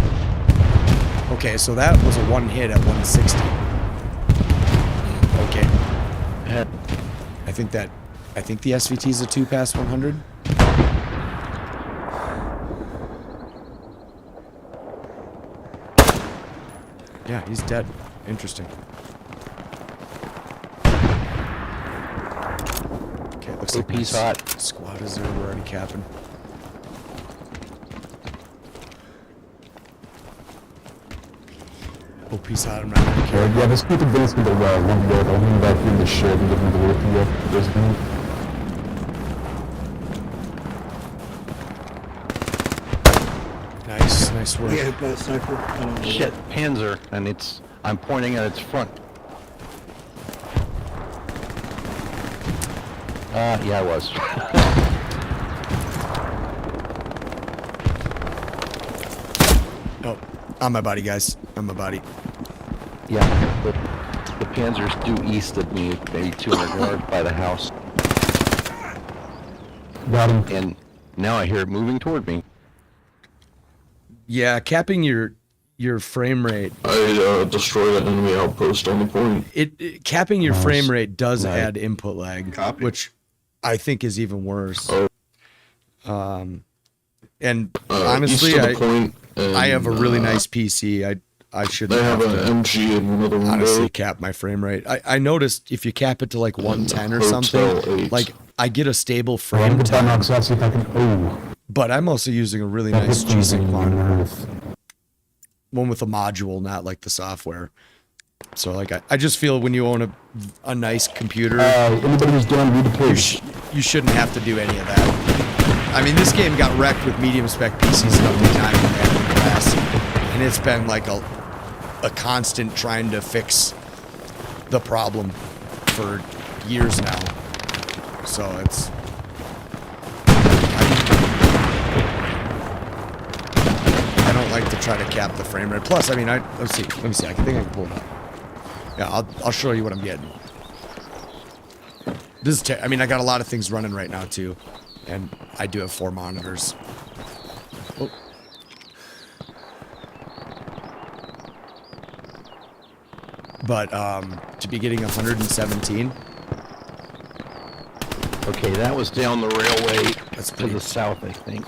Okay, so that was a one hit at 160. Okay. I think the SVT is a 2 past 100. Yeah, he's dead. Interesting. Okay, looks like he's my hot. squad is there. We're already capping. Oh, peace out. I'm not gonna care. Yeah, let's keep advancing the lumberyard. I'll hang back in the shed and get into the work yet. There's no. Nice work. Yeah, I've got a sniper. I don't know. Shit, Panzer, and I'm pointing at its front. Yeah, I was. Oh, on my body, guys. On my body. Yeah, the Panzer's due east of me, maybe 200 yards by the house. Got him. And now I hear it moving toward me. Yeah, capping your frame rate. I destroyed an enemy outpost on the point. Capping your Nice. frame rate does Right. add input lag, Copy. which I think is even worse. Oh. And East honestly, of the point, and, I have a really nice PC. I shouldn't They have have an to MG in another window. honestly cap my frame rate. I noticed if you cap it to like 110 or Hotel something, 8. like I get a stable I'm frame gonna buy time. knocks out, see if I can. Oh, But I'm also using a really that nice hit thing's G.Skill monitor, nerve. one with a module, not like the software. So like I just feel when you own a nice computer, Anybody who's done, read the you, page. you shouldn't have to do any of that. I mean, this game got wrecked with medium spec PCs and update time in the class, and it's been like a constant trying to fix the problem for years now. So it's I don't like to try to cap the frame rate. Plus, I mean, let me see. I think I can pull it up. Yeah, I'll show you what I'm getting. This is I mean, I got a lot of things running right now too, and I do have 4 monitors. Oh. But to be getting 117, Okay, that was down the railway that's to pretty. the south, I think.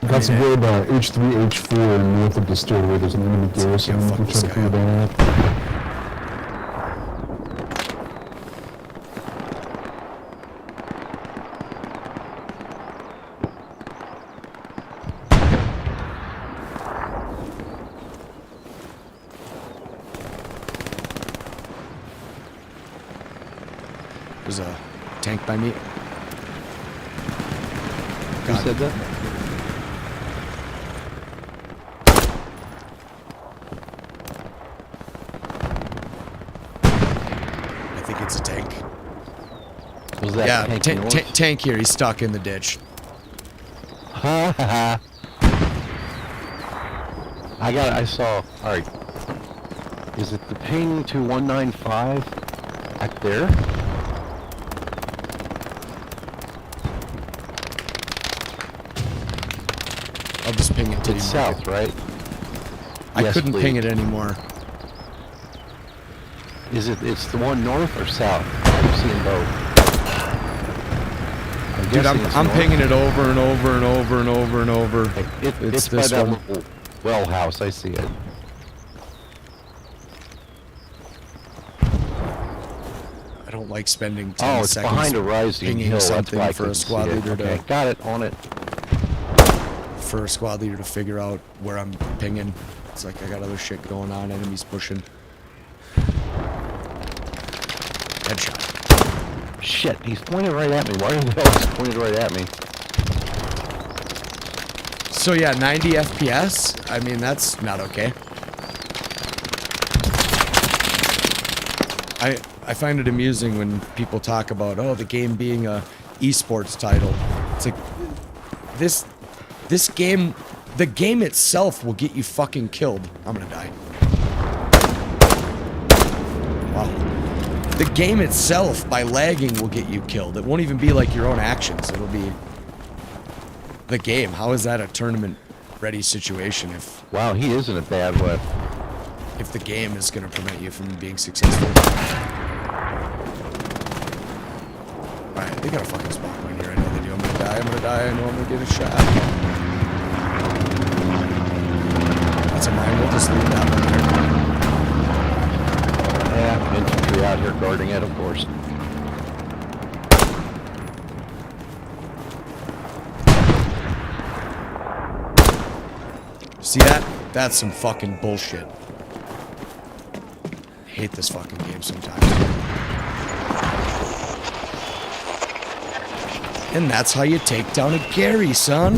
Got some good H3, H4 north of Distillery. There's an enemy garrison. Yeah, You fuck can this try to guy pull up. that. There's a tank by me. Who said that? I think it's a tank. Was that Yeah, tank yours? tank here. He's stuck in the ditch. Ha ha ha. I saw, alright. Is it the ping to 195 back there? I'll just ping it to you. It's Mark. south, right? I Yes, couldn't please. ping it anymore. It's the one north or south? I'm seeing both. Dude, guessing it's I'm north. pinging it over and over and over and over and over. It's by this that one. little well house, I see it. I don't like spending 10 Oh, it's seconds behind a rising pinging hill. That's something why I for a couldn't squad see it. leader Okay, to got it on it. figure out where I'm pinging. It's like I got other shit going on. Enemies pushing. Headshot. Shit, he's pointed right at me. Why the hell is he pointed right at me? So yeah, 90 FPS. I mean, that's not okay. I find it amusing when people talk about, oh, the game being a esports title. It's like this game, the game itself will get you fucking killed. I'm gonna die. Wow. The game itself, by lagging, will get you killed. It won't even be like your own actions. It'll be the game. How is that a tournament-ready situation Wow, he is in a bad way. if the game is going to prevent you from being successful? Alright, they got a fucking spawn point here. I know they do. I'm gonna die. I know I'm gonna get a shot. That's a mine. We'll just leave that one there. Yeah, infantry out here guarding it, of course. See that? That's some fucking bullshit. I hate this fucking game sometimes. And that's how you take down a Gary, son.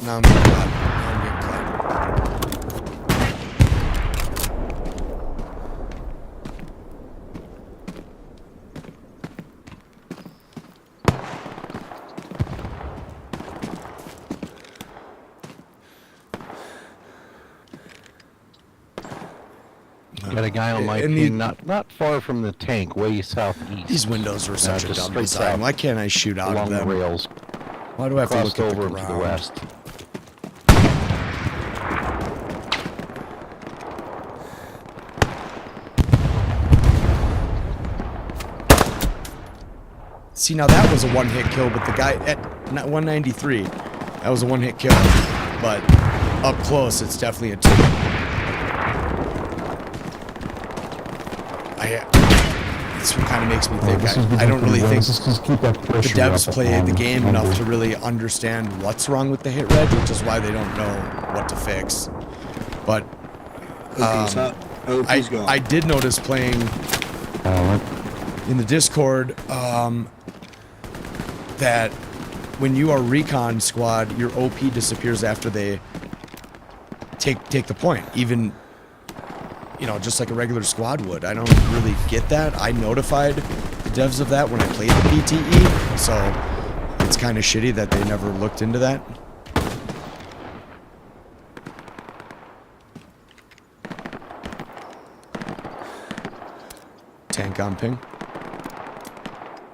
Now I'm getting caught. Got a guy on my And ping, not far from the tank, way southeast. These windows were such a just dumb straight design. south Why can't I shoot out along of them? the rails, Why do I have to crossed look at the over to the ground? west. See, now that was a one-hit kill, but the guy at 193, that was a one-hit kill. But up close, it's definitely a 2. This kind of makes me think. I don't really think the devs play the game enough to really understand what's wrong with the hit reg, which is why they don't know what to fix. But I did notice playing in the Discord that when you are recon squad, your OP disappears after they take the point. Even, you know, just like a regular squad would. I don't really get that. I notified the devs of that when I played the PTE, so it's kind of shitty that they never looked into that. Tank on ping.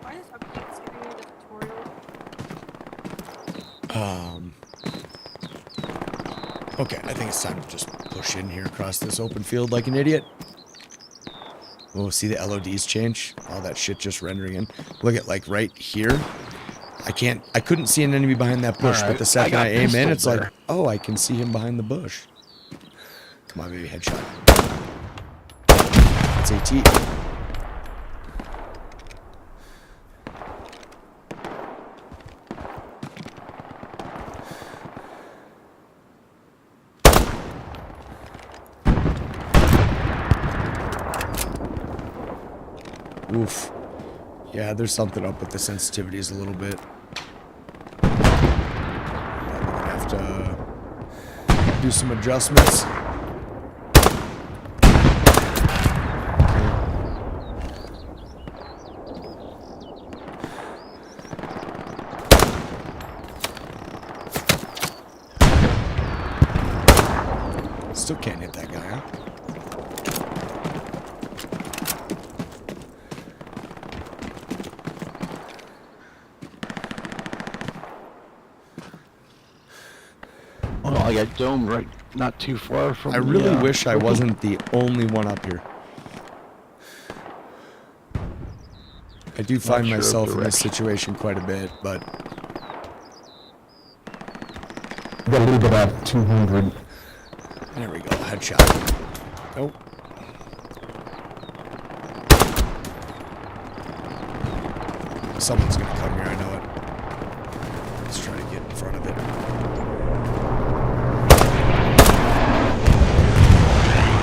Why is updates giving me the tutorial? Okay, I think it's time to just push in here across this open field like an idiot. Oh, see the LODs change? All that shit just rendering in. Look at, like, right here. I couldn't see an enemy behind that bush, but the second I aim in, it's like, oh, I can see him behind the bush. Come on, baby, headshot. It's AT. Oof. Yeah, there's something up with the sensitivities a little bit. I'm gonna have to do some adjustments. Still can't hit that guy, huh? I got domed right not too far from I really wish I wasn't the only one up here. I do find myself in this situation quite a bit, but... Got a little bit at 200. There we go, headshot. Nope. Someone's gonna come here, I know it. Let's try to get in front of it.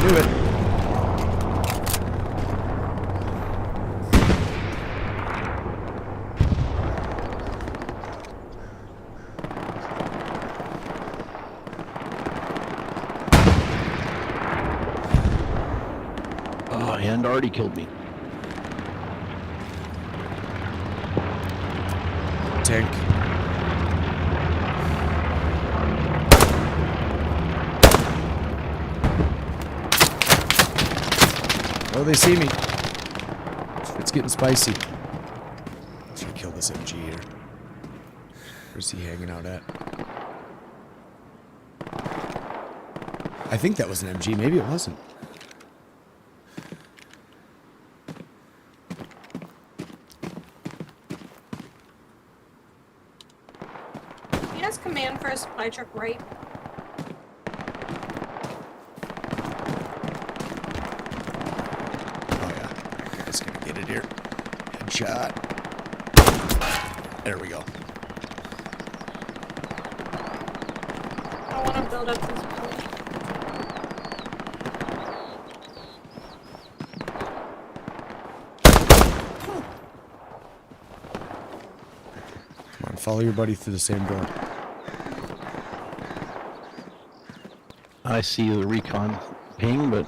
Do it. Oh, and already killed me. Tank. Oh, they see me. It's getting spicy. Let's try to kill this MG here. Where's he hanging out at? I think that was an MG. Maybe it wasn't. He has command for a supply truck, right? Here. Headshot. There we go. I want to build up this point. Come on, follow your buddy through the same door. I see the recon ping, but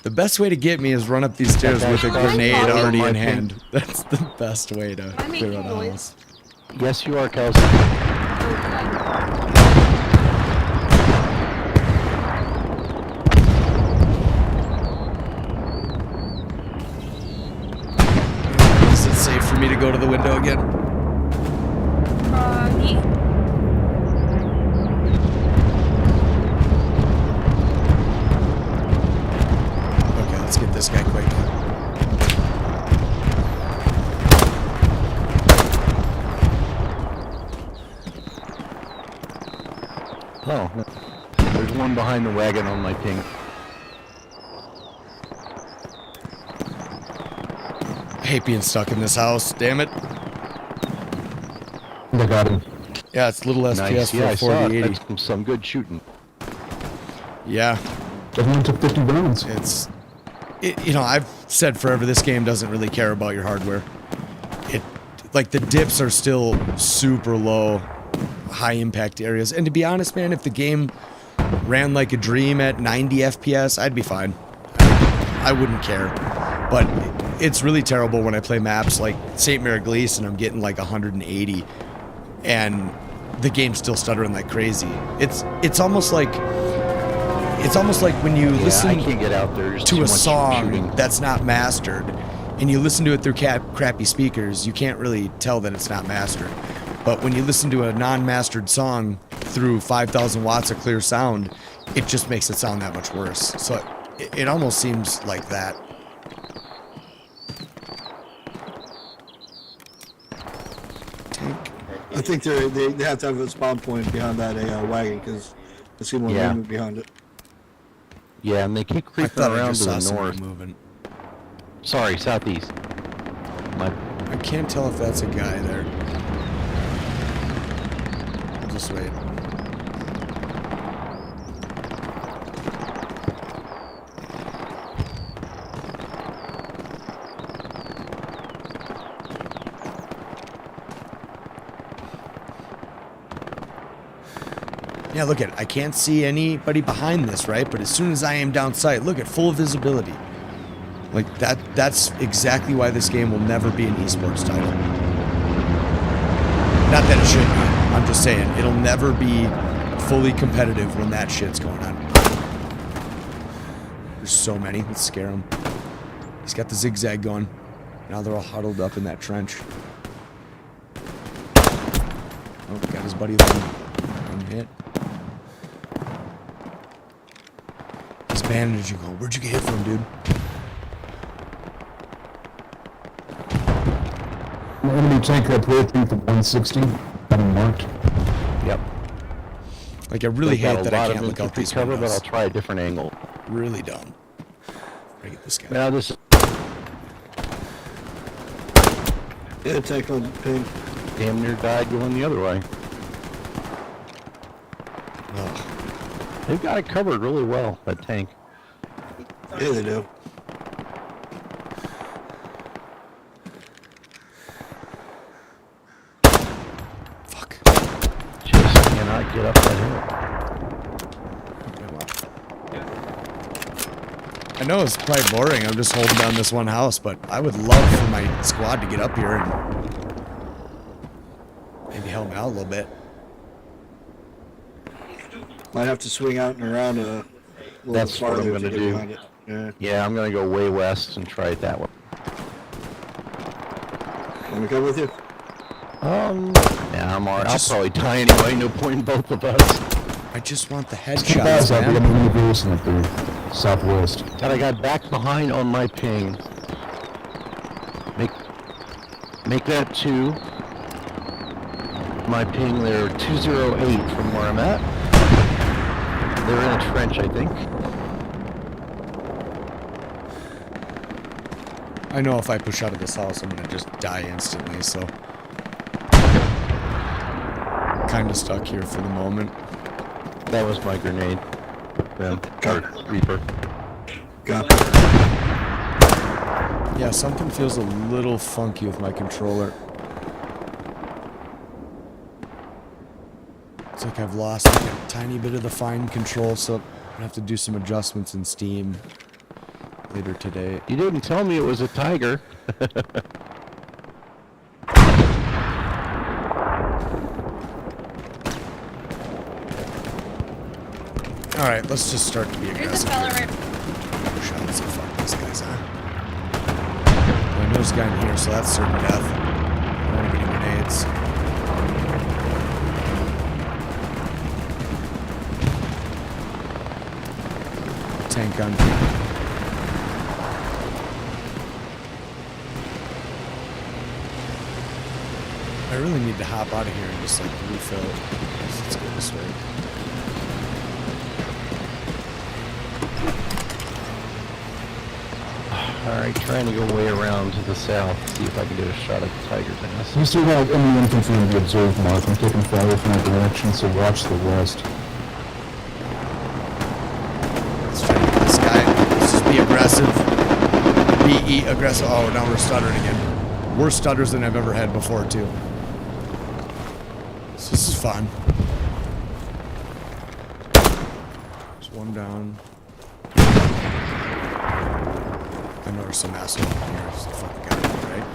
the best way to get me is run up these stairs with a grenade already in hand. That's the best way to clear out a house. Yes, you are, Kelsey. Is it safe for me to go to the window again? Me? Oh, no. There's one behind the wagon on my ping. I hate being stuck in this house. Damn it. I got him. Yeah, it's little Nice. SPS Yeah, I for saw it. 4080. That's some good shooting. Yeah, Everyone took 50 rounds. I've said forever this game doesn't really care about your hardware. Like the dips are still super low, high impact areas. And to be honest, man, if the game ran like a dream at 90 FPS, I'd be fine. I wouldn't care. But it's really terrible when I play maps like St. Mary-Glease and I'm getting like 180 and the game's still stuttering like crazy. It's almost like when you Yeah, listen I can't get out there. There's too to a much song shooting. that's not mastered and you listen to it through crappy speakers, you can't really tell that it's not mastered. But when you listen to a non-mastered song through 5,000 watts of clear sound, it just makes it sound that much worse. So it almost seems like that. Tank. I think they have to have a spawn point behind that wagon because I see more Yeah. movement behind it. Yeah, and they keep I creeping thought I around just to saw the something north. moving. Sorry, southeast. My I can't tell if that's a guy there. Just wait. Yeah, look at it. I can't see anybody behind this, right? But as soon as I am down sight, look at full visibility. Like that's exactly why this game will never be an esports title. Not that it should be. I'm just saying it'll never be fully competitive when that shit's going on. There's so many. Let's scare him. He's got the zigzag going. Now they're all huddled up in that trench. Oh, got his buddy there. One hit. He's bandaging. Oh, where'd you get hit from, dude? The enemy tank approaching from 160. Got him marked. Yep. Like, I really They've got hate a that I lot can't of look out infantry these cover, but windows. I'll try a different angle. Really dumb. I get this guy. Now this Yeah, tank on ping. damn near died going the other way. Ugh. They've got it covered really well, that tank. Yeah, they do. Fuck. Just cannot get up that hill. I know it's probably boring. I'm just holding down this one house, but I would love for my squad to get up here and maybe help me out a little bit. Might have to swing out and around a little That's bit what I'm farther gonna to get do. behind it. Yeah. Yeah, I'm gonna go way west and try it that way. Want me to come with you? Yeah, I'm alright. I'll probably die anyway. No point in both of us. I just want the Guys, headshots, I'll be man. in the Garrison at the southwest. God, I got back behind on my ping. Make that 2. My ping there, 208 from where I'm at. They're in a trench, I think. I know if I push out of this house, I'm gonna just die instantly, so. Kinda stuck here for the moment. That was my grenade. Or Reaper. Got Yeah, something feels a little funky with my controller. It's like I've lost like a tiny bit of the fine control, so I'm gonna have to do some adjustments in Steam later today. You didn't tell me it was a tiger. Alright, let's just start to be There's a aggressive. fella here. right. Push out and say, fuck these guys, huh? Well, I know there's a guy in here, so that's certain death. I don't have any grenades. Tank gun. I really need to hop out of here and just like refill. Let's go this way. Alright, trying to go way around to the south, see if I can get a shot at the Tiger's ass. You still have enemy infantry in the observed mark. I'm taking fire from that direction, so watch the west. Let's try to get this guy. Let's just be aggressive. Be aggressive. Oh, now we're stuttering again. Worse stutters than I've ever had before, too. So this is fun. There's one down. I know there's some asshole in here. Just the fucking guy, right?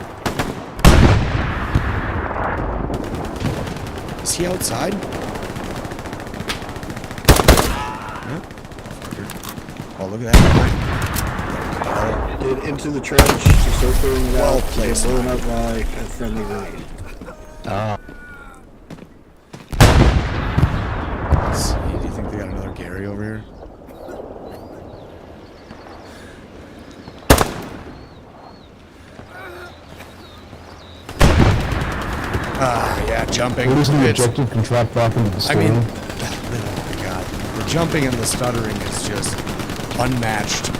Is he outside? Yep. Oh, look at that. Did into the trench to start throwing it Well out. placed. Blowing up by a friendly room. Let's see. Do you think they got another Gary over here? Ah, yeah, jumping. What is the It's- objective? Can track back into the I storm. mean, oh my god. The jumping and the stuttering is just unmatched.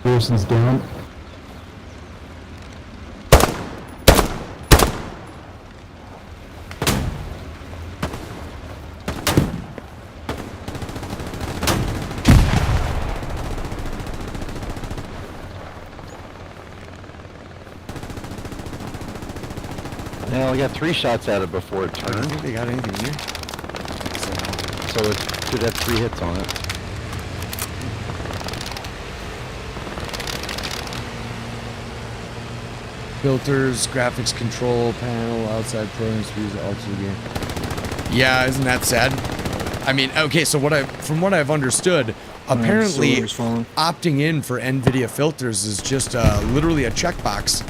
Person's down. Now, I got 3 shots at it before it I don't turned, think they got anything here. so it should have 3 hits on it. Filters, graphics control panel, outside program speeds, also game. Yeah, isn't that sad? I mean, okay, so from what I've understood, apparently Silver's falling. opting in for NVIDIA filters is just literally a checkbox.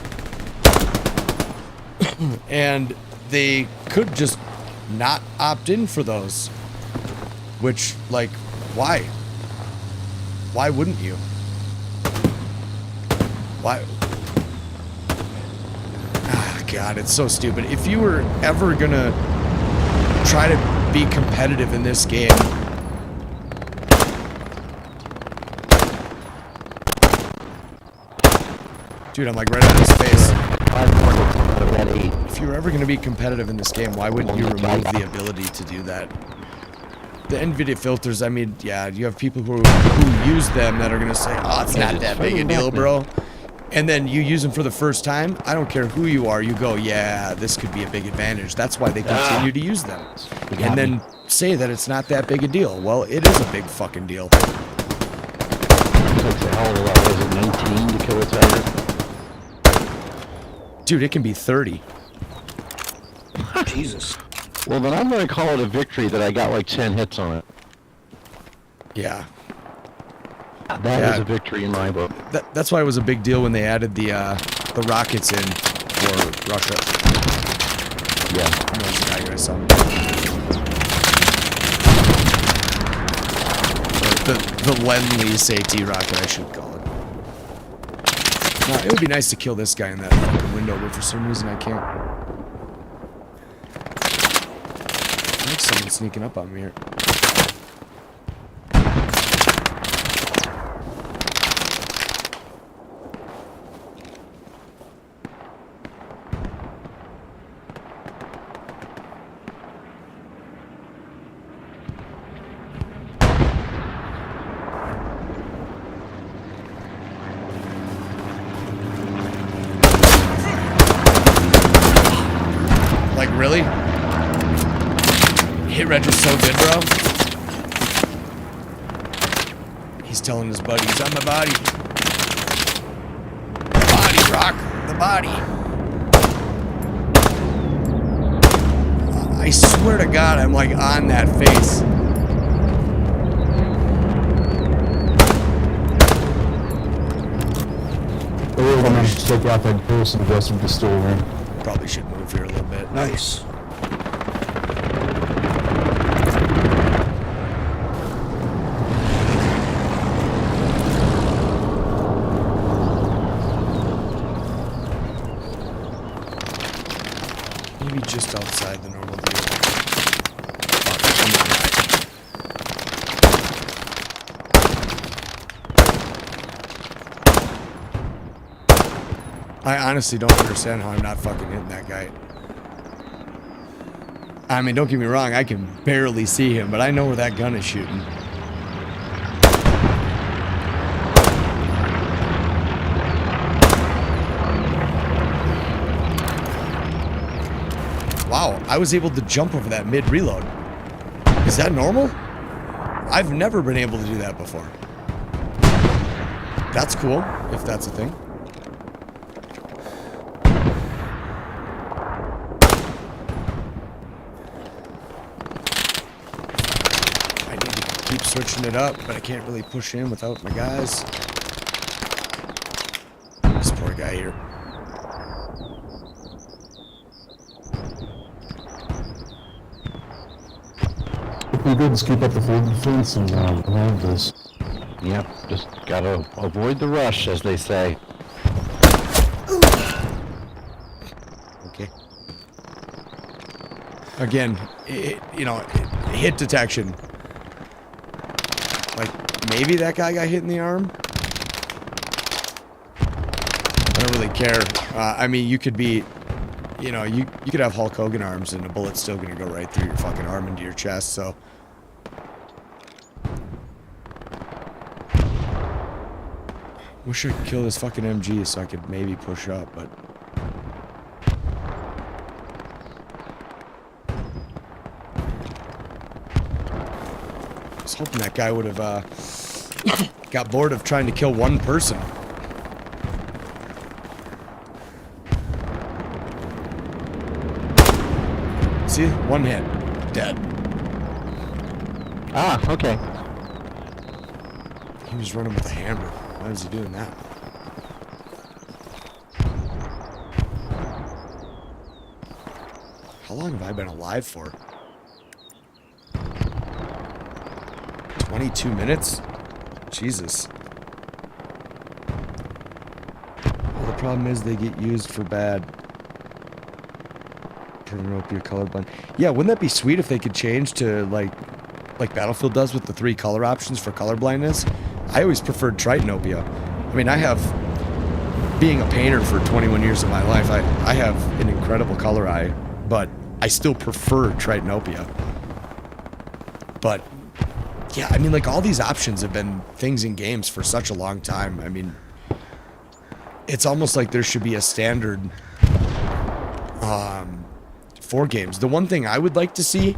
And they could just not opt in for those. Which, like, why? Why wouldn't you? Why? Ah, God, it's so stupid. If you were ever gonna try to be competitive in this game, dude, I'm like right on his face. 5 more hits on it, I got 8. If you were ever gonna be competitive in this game, why wouldn't you remove the ability to do that? The NVIDIA filters, I mean, yeah, you have people who use them that are gonna say, oh, it's not that big a deal, bro. And then you use them for the first time, I don't care who you are, you go, yeah, this could be a big advantage. That's why they continue to use them. And then say that it's not that big a deal. Well, it is a big fucking deal. It takes a hell of a lot. Was it 19 to kill a tiger? Dude, it can be 30. Jesus. Well, then I'm going to call it a victory that I got like 10 hits on it. Yeah. That is a victory in my book. That's why it was a big deal when they added the rockets in for Russia. Yeah. There's a guy here I saw. The Lian Li SAT rocket, I should call it. Now, it would be nice to kill this guy in that fucking window, but for some reason I can't. I think someone's sneaking up on me here. Like, really? Hit reg is so good, bro. He's telling his buddy, he's on my body. The body, Rock. The body. I swear to God, I'm like on that face. They were able to manage to take out that person dressed in the store room. Probably should move here a little bit. Nice. Maybe just outside the normal view. Fuck, come on, I honestly don't understand how I'm not fucking hitting that guy. I mean, don't get me wrong, I can barely see him, but I know where that gun is shooting. Wow, I was able to jump over that mid-reload. Is that normal? I've never been able to do that before. That's cool, if that's a thing. I need to keep switching it up, but I can't really push in without my guys. This poor guy here. Pretty good. Let's keep up the full defense and hold this. Yep, just gotta avoid the rush, as they say. Okay. Again, hit detection. Like, maybe that guy got hit in the arm? I don't really care. I mean, you could be, you could have Hulk Hogan arms and a bullet's still gonna go right through your fucking arm into your chest, so. Wish I could kill this fucking MG so I could maybe push up, but. I was hoping that guy would have got bored of trying to kill one person. See? One hit. Dead. Ah, okay. He was running with a hammer. Why is he doing that? How long have I been alive for? 22 minutes? Jesus. Well, the problem is they get used for bad. You're colorblind. Yeah, wouldn't that be sweet if they could change to like Battlefield does with the 3 color options for colorblindness? I always preferred Tritonopia. I mean, I have, being a painter for 21 years of my life, I have an incredible color eye, but I still prefer Tritonopia. But yeah, I mean, like, all these options have been things in games for such a long time. I mean, it's almost like there should be a standard for games. The one thing I would like to see,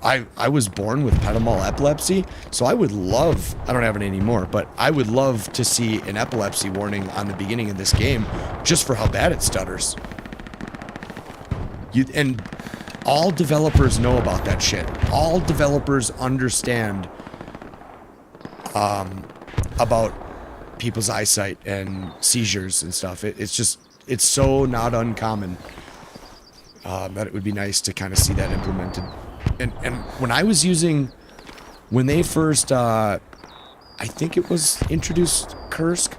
I was born with Petamol epilepsy, so I would love, I don't have it anymore, but I would love to see an epilepsy warning on the beginning of this game just for how bad it stutters. And all developers know about that shit. All developers understand about people's eyesight and seizures and stuff. It's so not uncommon that it would be nice to kind of see that implemented. And when I was using, when they first, I think it was introduced Kursk.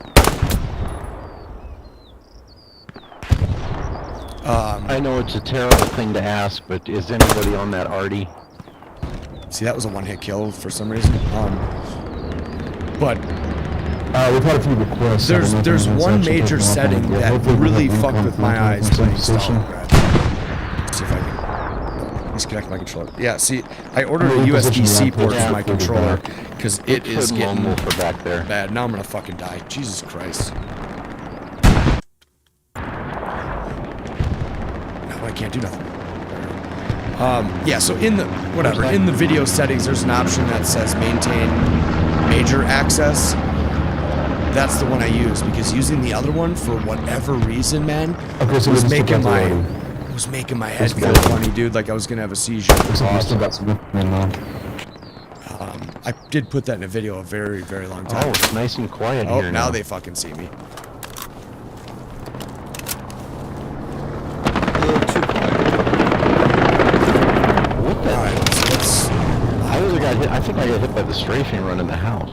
I know it's a terrible thing to ask, but is anybody on that Arty? See, that was a one-hit kill for some reason. But we've had a few requests. there's one major setting that really fucked with my eyes playing Stalingrad. Let's see if I can disconnect my controller. Yeah, see, I ordered a USB-C port for my controller because it is getting back there. bad. Now I'm gonna fucking die. Jesus Christ. No, I can't do nothing. Yeah, so in the video settings, there's an option that says maintain major access. That's the one I use, because using the other one for whatever reason, man, was making my head go funny, dude. Like I was gonna have a seizure. I did put that in a video a very, very long time. Oh, it's nice and quiet here. Oh, now they fucking see me. What the? Alright, let's I think I got hit by the strafing run in the house.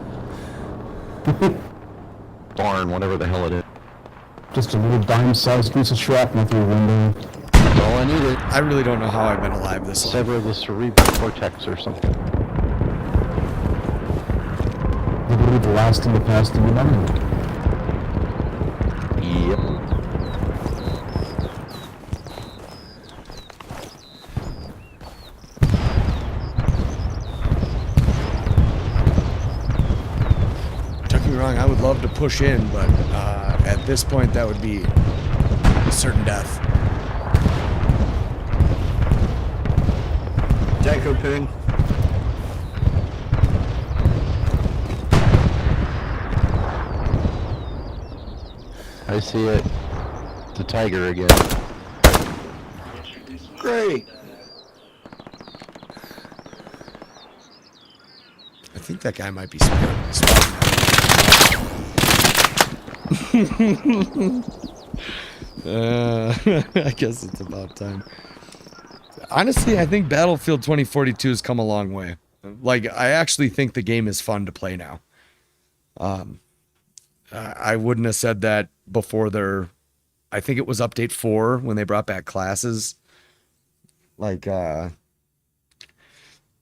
Barn, whatever the hell it is. Just a little dime-sized piece of shrapnel through a window. That's I really don't know how I've been alive this long. Sever the cerebral cortex or something. Literally the last in the past to be known. Yep. Don't get me wrong, I would love to push in, but at this point that would be certain death. Tanko ping. I see it. The tiger again. Great. I think that guy might be spawning. I guess it's about time. Honestly, I think Battlefield 2042 has come a long way. Like, I actually think the game is fun to play now. I wouldn't have said that before I think it was update 4 when they brought back classes. Like, I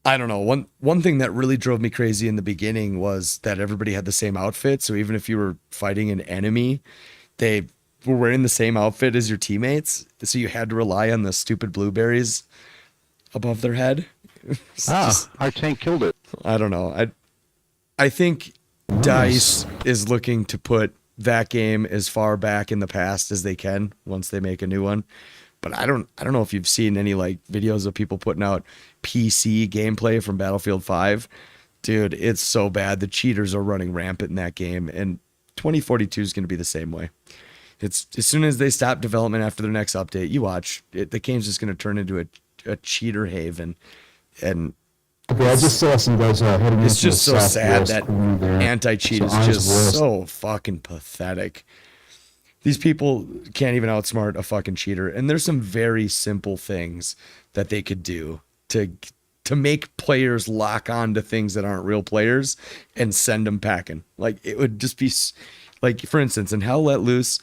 don't know. One thing that really drove me crazy in the beginning was that everybody had the same outfit. So even if you were fighting an enemy, they were wearing the same outfit as your teammates. So you had to rely on the stupid blueberries above their head. Our tank killed it. I don't know. I think DICE is looking to put that game as far back in the past as they can once they make a new one. But I don't know if you've seen any like videos of people putting out PC gameplay from Battlefield 5. Dude, it's so bad. The cheaters are running rampant in that game, and 2042 is going to be the same way. It's as soon as they stop development after their next update, you watch it, the game's just going to turn into a cheater haven, and Okay, I just saw some guys heading it's into just the so sad southwest that corner there. anti-cheat So is eyes just west. so fucking pathetic. These people can't even outsmart a fucking cheater, and there's some very simple things that they could do to make players lock on to things that aren't real players and send them packing. Like, it would just be like, for instance, in Hell Let Loose,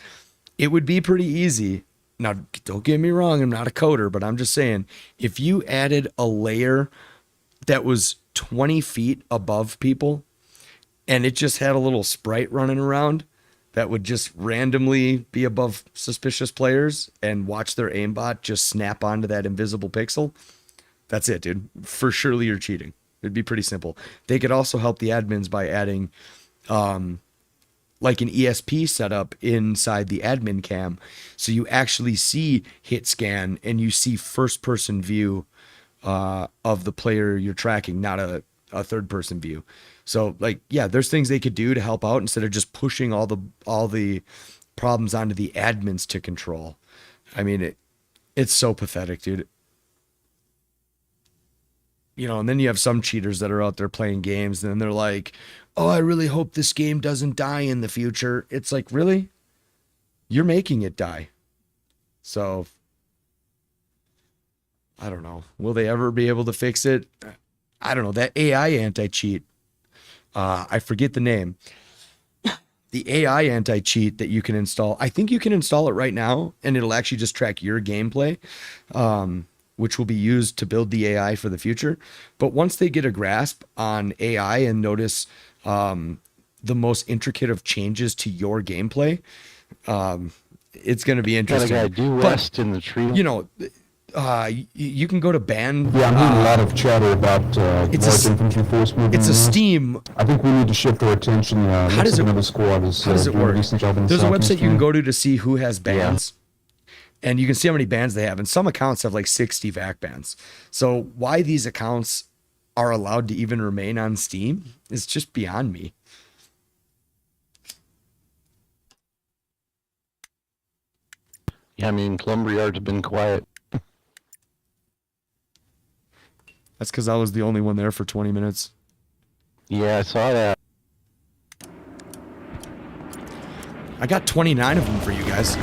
it would be pretty easy. Now, don't get me wrong, I'm not a coder, but I'm just saying, if you added a layer that was 20 feet above people and it just had a little sprite running around that would just randomly be above suspicious players and watch their aimbot just snap onto that invisible pixel, that's it, dude. For surely you're cheating. It'd be pretty simple. They could also help the admins by adding like an ESP setup inside the admin cam, so you actually see hit scan and you see first person view of the player you're tracking, not a third person view. So like, yeah, there's things they could do to help out instead of just pushing all the problems onto the admins to control. I mean, it's so pathetic, dude. You know, and then you have some cheaters that are out there playing games and then they're like, oh, I really hope this game doesn't die in the future. It's like, really? You're making it die. So I don't know. Will they ever be able to fix it? I don't know. That AI anti-cheat, I forget the name. The AI anti-cheat that you can install, I think you can install it right now and it'll actually just track your gameplay, which will be used to build the AI for the future. But once they get a grasp on AI and notice the most intricate of changes to your gameplay, it's going to be interesting. Got a guy due west in the tree. You know, you can go to ban. Yeah, I'm hearing a lot of chatter about it's large a- infantry force moving It's a around. Steam. I think we need to shift our attention. How does it- another squad is How does it doing work? a decent job in the There's a southeast website you can corner. go to see who has bans. And you can see how many bans they have. And some accounts have like 60 VAC bans. So why these accounts are allowed to even remain on Steam is just beyond me. Yeah, I mean, Lumberyard's been quiet. That's because I was the only one there for 20 minutes. Yeah, I saw that. I got 29 of them for you guys.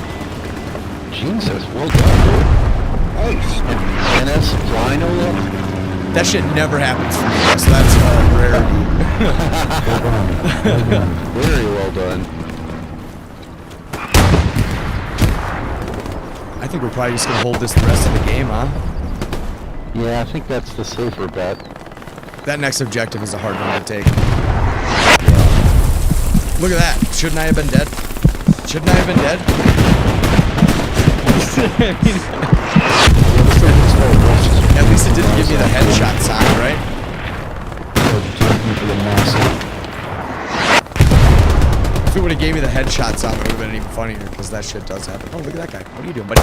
Jesus, well done, dude. Nice. And NS supply, no less? That shit never happens for me, so that's a rarity. Well done. Very well done. I think we're probably just gonna hold this the rest of the game, huh? Yeah, I think that's the safer bet. That next objective is a hard one to take. Look at that. Shouldn't I have been dead? Shouldn't I have been dead? At least it didn't give me the headshot sign, right? If it would have gave me the headshot sound, it would have been even funnier, because that shit does happen. Oh, look at that guy. What are you doing, buddy?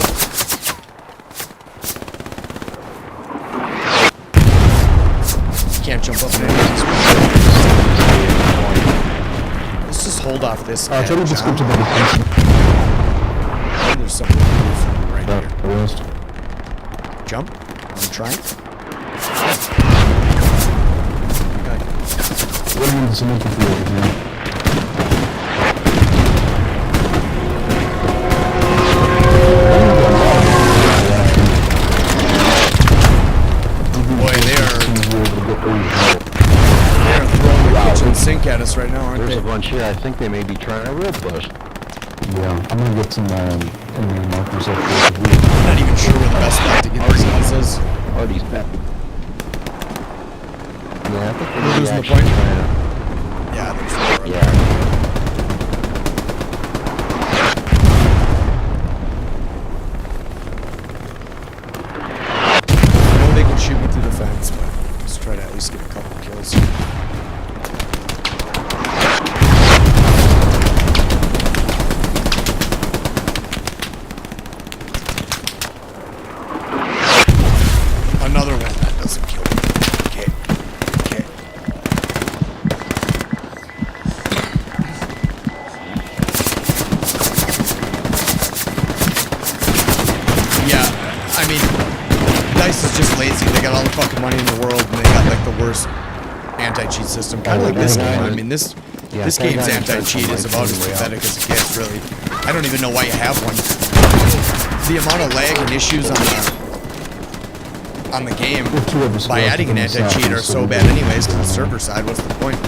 Can't jump up in any of these. Let's just hold off this. Try to headshot. describe to the There's something right here. rest. Jump. I'm trying. What do you need some infantry over here? Boy, they're throwing the kitchen sink at us right now, aren't There's they? a bunch here. I think they may be trying a real push. Yeah, I'm gonna get some enemy markers up there. I'm not even sure where the best spot to get these guys is. Artie's back. Yeah, I think they We're may be losing the actually point. trying Yeah, there's four. to- Yeah. I know they can shoot me through the fence, but let's try to at least get a couple kills. Another one that doesn't kill me. Okay. Okay. Yeah, I mean, DICE is just lazy. They got all the fucking money in the world, and they got like the worst anti-cheat system. Kind of like this game. I mean, this game's anti-cheat is about as pathetic as it gets, really. I don't even know why you have one. The amount of lag and issues on the game by adding an anti-cheat are so bad anyways, because the server side, what's the point?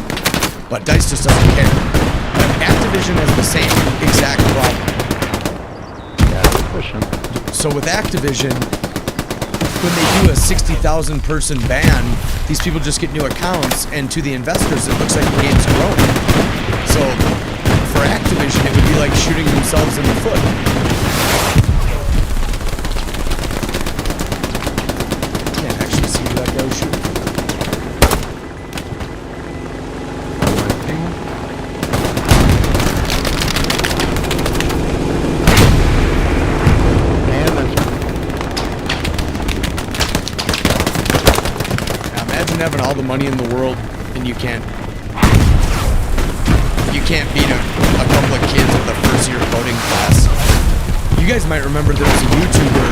But DICE just doesn't care. But Activision has the same exact problem. Yeah, they're pushing. So with Activision, when they do a 60,000 person ban, these people just get new accounts, and to the investors it looks like the game's growing. So for Activision it would be like shooting themselves in the foot. Can't actually see who that guy was shooting. Imagine having all the money in the world and you can't beat a couple of kids in the first year coding class. You guys might remember there was a YouTuber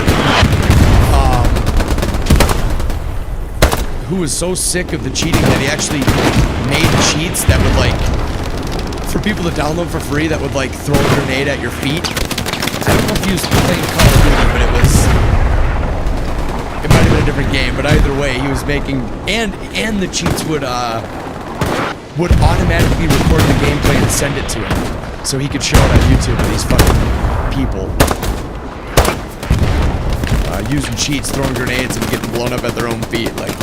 who was so sick of the cheating that he actually made cheats that would like, for people to download for free, that would like throw a grenade at your feet. I don't know if he was playing Call of Duty, but it might have been a different game, but either way, he was making, and the cheats would automatically record the gameplay and send it to him, so he could show it on YouTube to these fucking people. Using cheats, throwing grenades, and getting blown up at their own feet. Like,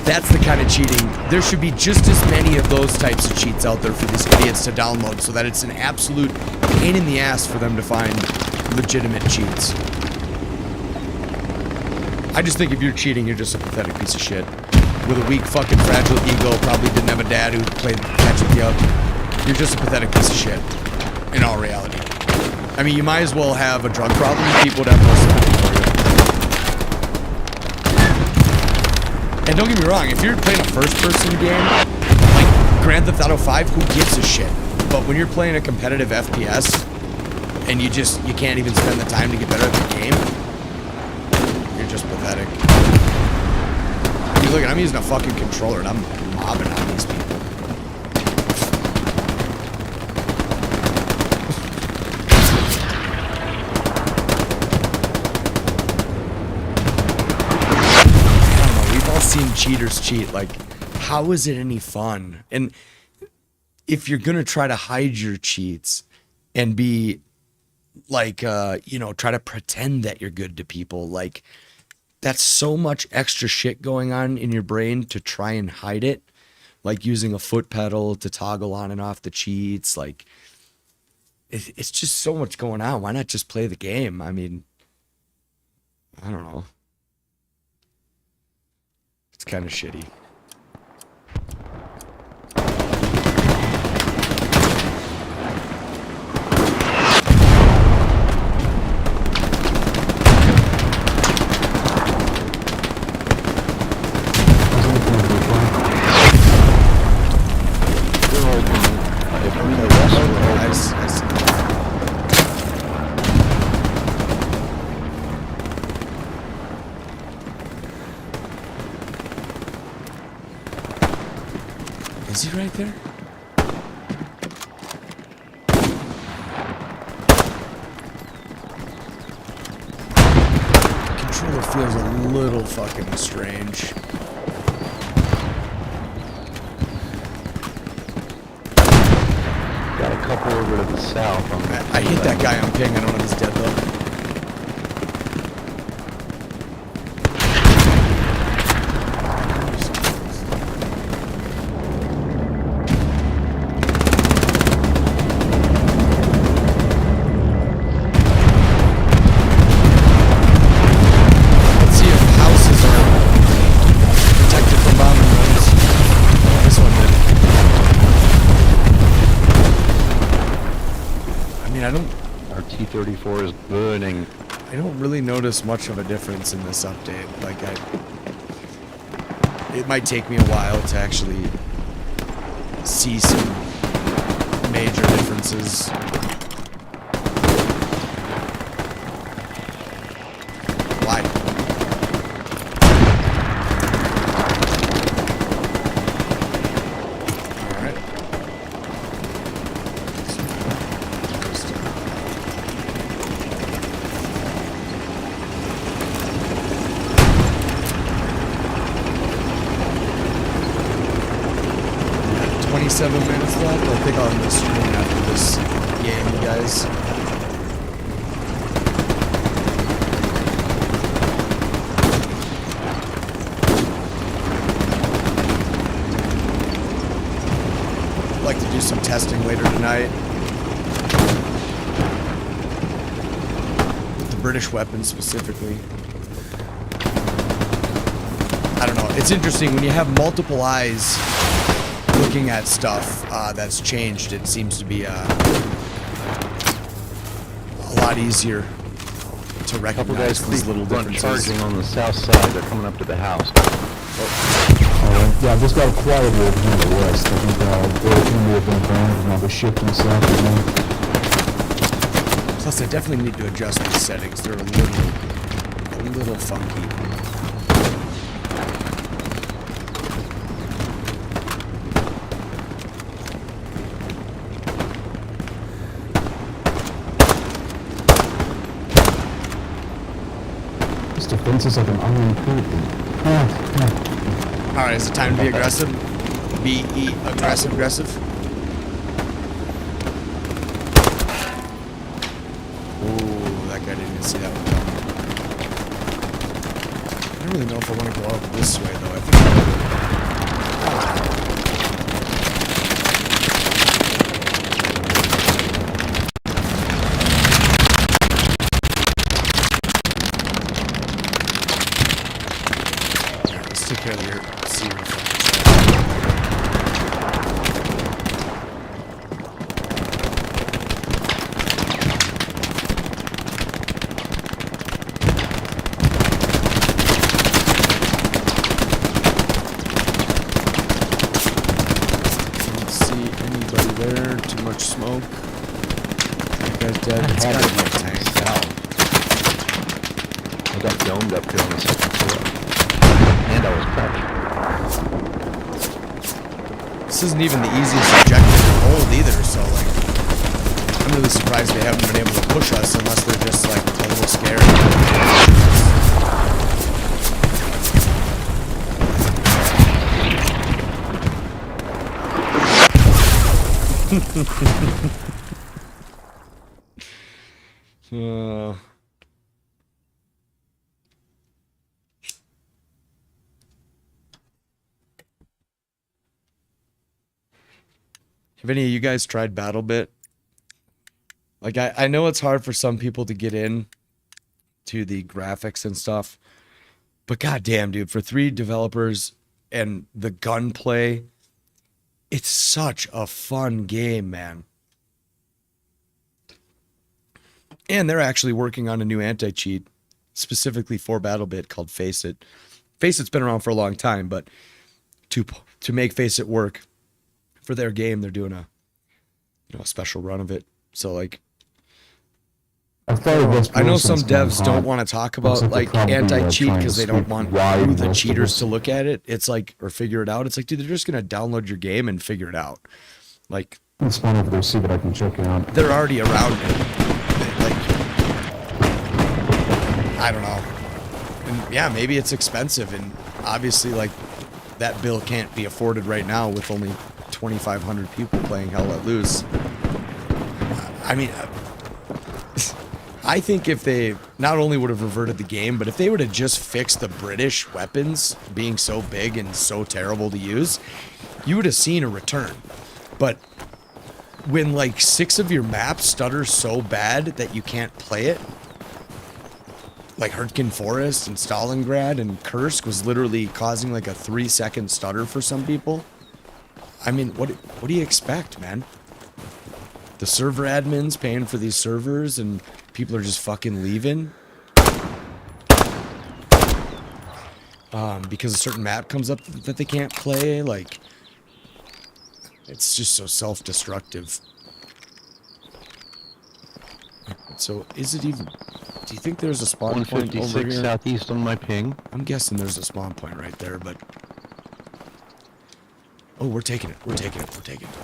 that's the kind of cheating. There should be just as many of those types of cheats out there for these idiots to download, so that it's an absolute pain in the ass for them to find legitimate cheats. I just think if you're cheating, you're just a pathetic piece of shit. With a weak fucking fragile ego, probably didn't have a dad who played catch with you up. You're just a pathetic piece of shit. In all reality. I mean, you might as well have a drug problem. People would have more sympathy for you. And don't get me wrong, if you're playing a first-person game, like Grand Theft Auto 5, who gives a shit? But when you're playing a competitive FPS, and you can't even spend the time to get better at the game, you're just pathetic. I mean, look, I'm using a fucking controller and I'm mobbing on these people. I don't know, we've all seen cheaters cheat. Like, how is it any fun? And if you're gonna try to hide your cheats and be like try to pretend that you're good to people. Like that's so much extra shit going on in your brain to try and hide it, like using a foot pedal to toggle on and off the cheats. Like it's just so much going on. Why not just play the game? I mean, I don't know. It's kind of shitty. Is he right there? Controller feels a little fucking strange. Got a couple over to the south. I hit that guy on ping. I don't know if he's dead though. T34 is burning. I don't really notice much of a difference in this update. Like it might take me a while to actually see some major differences. Why? Alright. 27 minutes left. I think I'll end the stream after this game, you guys. I'd like to do some testing later tonight. With the British weapons specifically. I don't know. It's interesting when you have multiple eyes looking at stuff that's changed. It seems to be a lot easier to recognize these little differences. Charging on the south side. They're coming up to the house. Yeah, I've just got a quiet over here in the west. I think everything may have been burned and I'll be shifting south again. Plus, I definitely need to adjust these settings. They're a little funky. Defense is like an iron curtain. Alright, is it time to be aggressive? Be aggressive. Ooh, that guy didn't even see that one coming. I don't really know if I want to go up this way though. I think take care of your sea reflection. Don't see anybody there. Too much smoke. That guy's dead. It's gotta be a tank. I got domed up here on the second floor. And I was crouching. This isn't even the easiest objective to hold either, so like I'm really surprised they haven't been able to push us unless they're just like a little scared. Uh, have any of you guys tried BattleBit? Like, I know it's hard for some people to get in to the graphics and stuff, but goddamn, dude, for 3 developers and the gunplay, it's such a fun game, man. And they're actually working on a new anti-cheat specifically for BattleBit called Faceit. Faceit's been around for a long time, but to make Faceit work for their game, they're doing a special run of it. So like, I know some devs don't want to talk about like anti-cheat because they don't want the cheaters to look at it. It's like, or figure it out. It's like, dude, they're just gonna download your game and figure it out. Like, let's find over there, see what I can check out. They're already around it. Like, I don't know. And yeah, maybe it's expensive, and obviously, like, that bill can't be afforded right now with only 2,500 people playing Hell Let Loose. I mean, I think if they not only would have reverted the game, but if they would have just fixed the British weapons being so big and so terrible to use, you would have seen a return. But when like 6 of your maps stutter so bad that you can't play it, like Hurtgen Forest and Stalingrad and Kursk was literally causing like a 3-second stutter for some people. I mean, what do you expect, man? The server admins paying for these servers and people are just fucking leaving because a certain map comes up that they can't play. Like, it's just so self-destructive. So is it even, do you think there's a spawn point over 156 here? southeast on my ping. I'm guessing there's a spawn point right there, but oh, we're taking it. We're taking it. We're taking it.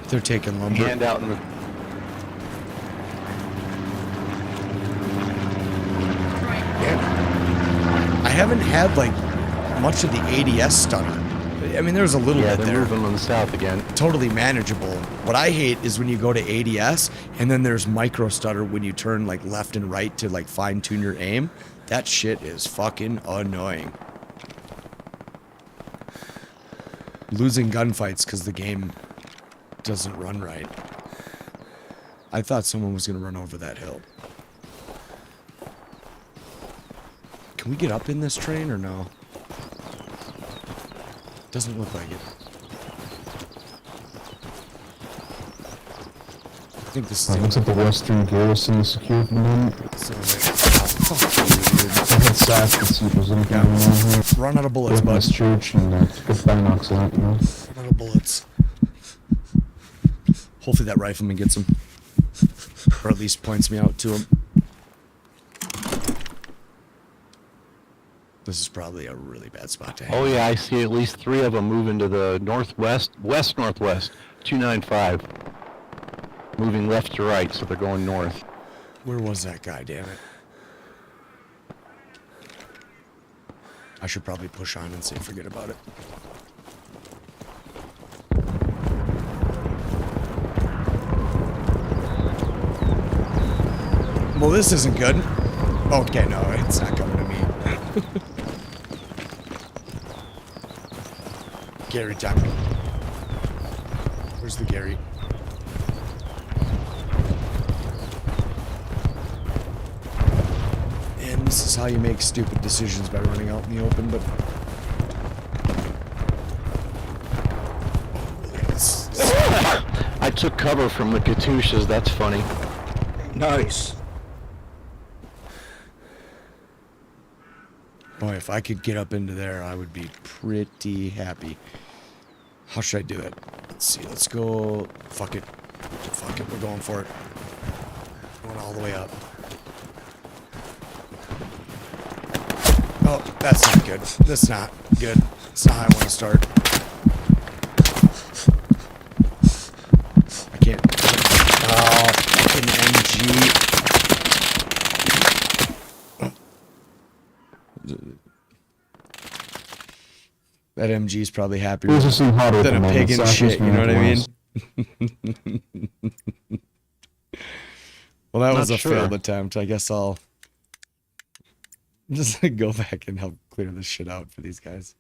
They're taking lumber. Hand out in the Yeah. I haven't had like much of the ADS stutter. I mean, there's a little bit they're there. moving on the south again. Totally manageable. What I hate is when you go to ADS and then there's micro stutter when you turn like left and right to like fine tune your aim. That shit is fucking annoying. Losing gunfights because the game doesn't run right. I thought someone was gonna run over that hill. Can we get up in this train or no? Doesn't look like it. I think this is Looks like the western garrison is secure from them. so, fuck you, dude. So head south to see if there's anything Yeah. going on here. Run out of bullets, Go bud. this church and get Binox out, you know. Run out of bullets. Hopefully that rifleman gets him. Or at least points me out to him. This is probably a really bad spot to hang. Oh yeah, I see at least 3 of them moving to the northwest, west-northwest, 295. Moving left to right, so they're going north. Where was that guy, damn it? I should probably push on and say forget about it. Well, this isn't good. Okay, no, it's not coming to me. Gary time. Where's the Gary? And this is how you make stupid decisions, by running out in the open, but... I took cover from the Katyushas, that's funny. Nice. Boy, if I could get up into there, I would be pretty happy. How should I do it? Let's see, let's go... Fuck it. Fuck it, we're going for it. Going all the way up. Oh, that's not good. That's not good. That's not how I want to start. I can't... Oh, fucking MG. That MG is probably happier Yours just seem hotter than at a the pig moment. in Southeast shit. You know what I Minneapolis. mean? Well, that Not was a sure. failed attempt. I guess I'll just go back and help clear this shit out for these guys.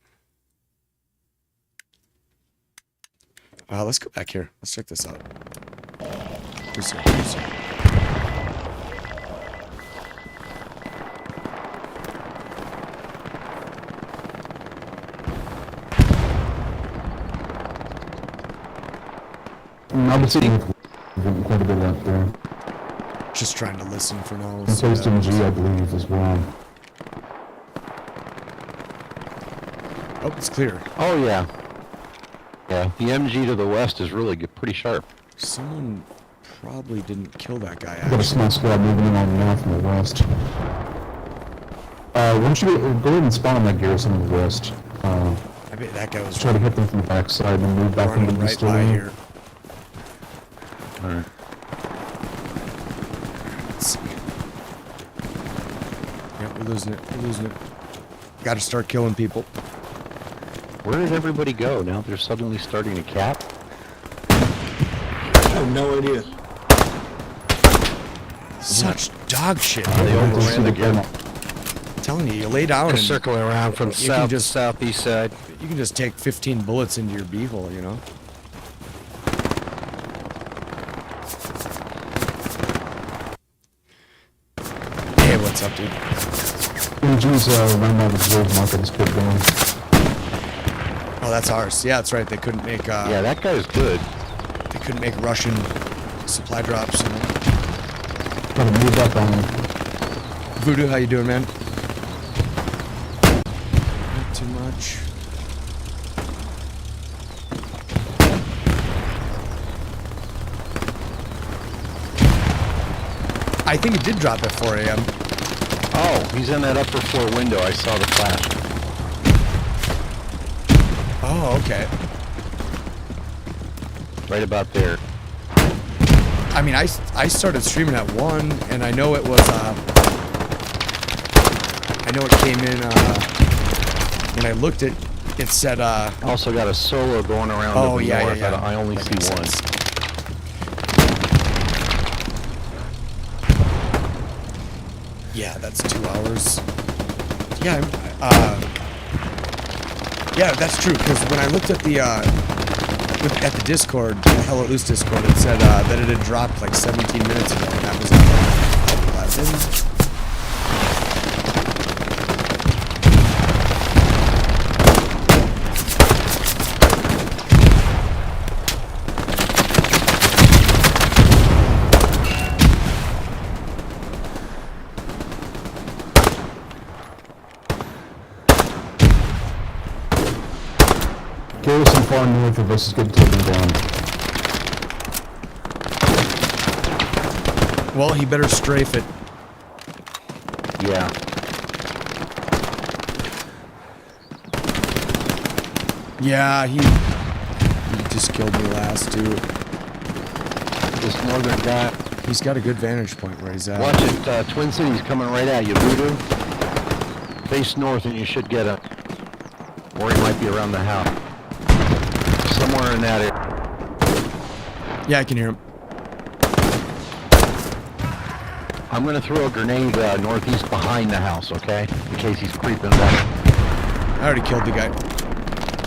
Let's go back here. Let's check this out. Who's here? Who's here? I've been seeing quite a bit out there. Just trying to listen for now. And Taste MG, I believe, as well. Oh, it's clear. Oh yeah. Yeah, the MG to the west is really good, pretty sharp. Someone probably didn't kill that guy, Got a actually. small squad moving in on the north and the west. Why don't you go ahead and spawn on that garrison in the west? I bet that guy was Try to hit them from the backside and move back into running the right by distillery. here. Alright. Let's see. Yeah, we're losing it. We're losing it. Got to start killing people. Where did everybody go? Now they're suddenly starting to cap? I have no idea. Such dog shit. They overran the game. gap. I'm telling you, you lay down and Circling around from You can south to just- southeast side. you can just take 15 bullets into your beehole, you know? Hey, what's up, dude? MG's right now the reserve market is kept going. Oh, that's ours. Yeah, that's right. They couldn't make Yeah, that guy's good. they couldn't make Russian supply drops. You know? Try to move up on them. Voodoo, how you doing, man? Not too much. I think it did drop at 4 a.m. Oh, he's in that upper floor window. I saw the flash. Oh, okay. Right about there. I mean, I started streaming at 1, and I know it was, I know it came in, when I looked at, it said, Also got a solo going around oh, to the yeah, north. yeah, yeah. I only That see makes one. sense. Yeah, that's 2 hours. Yeah, yeah, that's true, because when I looked at the, at the Discord, the Hell Let Loose Discord, it said, that it had dropped like 17 minutes ago, and that was at like 11. Garrison far north of us is getting taken down. Well, he better strafe it. Yeah. Yeah, he just killed me last, too. This northern guy. He's got a good vantage point where he's at. Watch it. Twin Cities coming right at you, Voodoo. Face north and you should get him. Or he might be around the house. Somewhere in that area. Yeah, I can hear him. I'm going to throw a grenade northeast behind the house, okay? In case he's creeping back. I already killed the guy.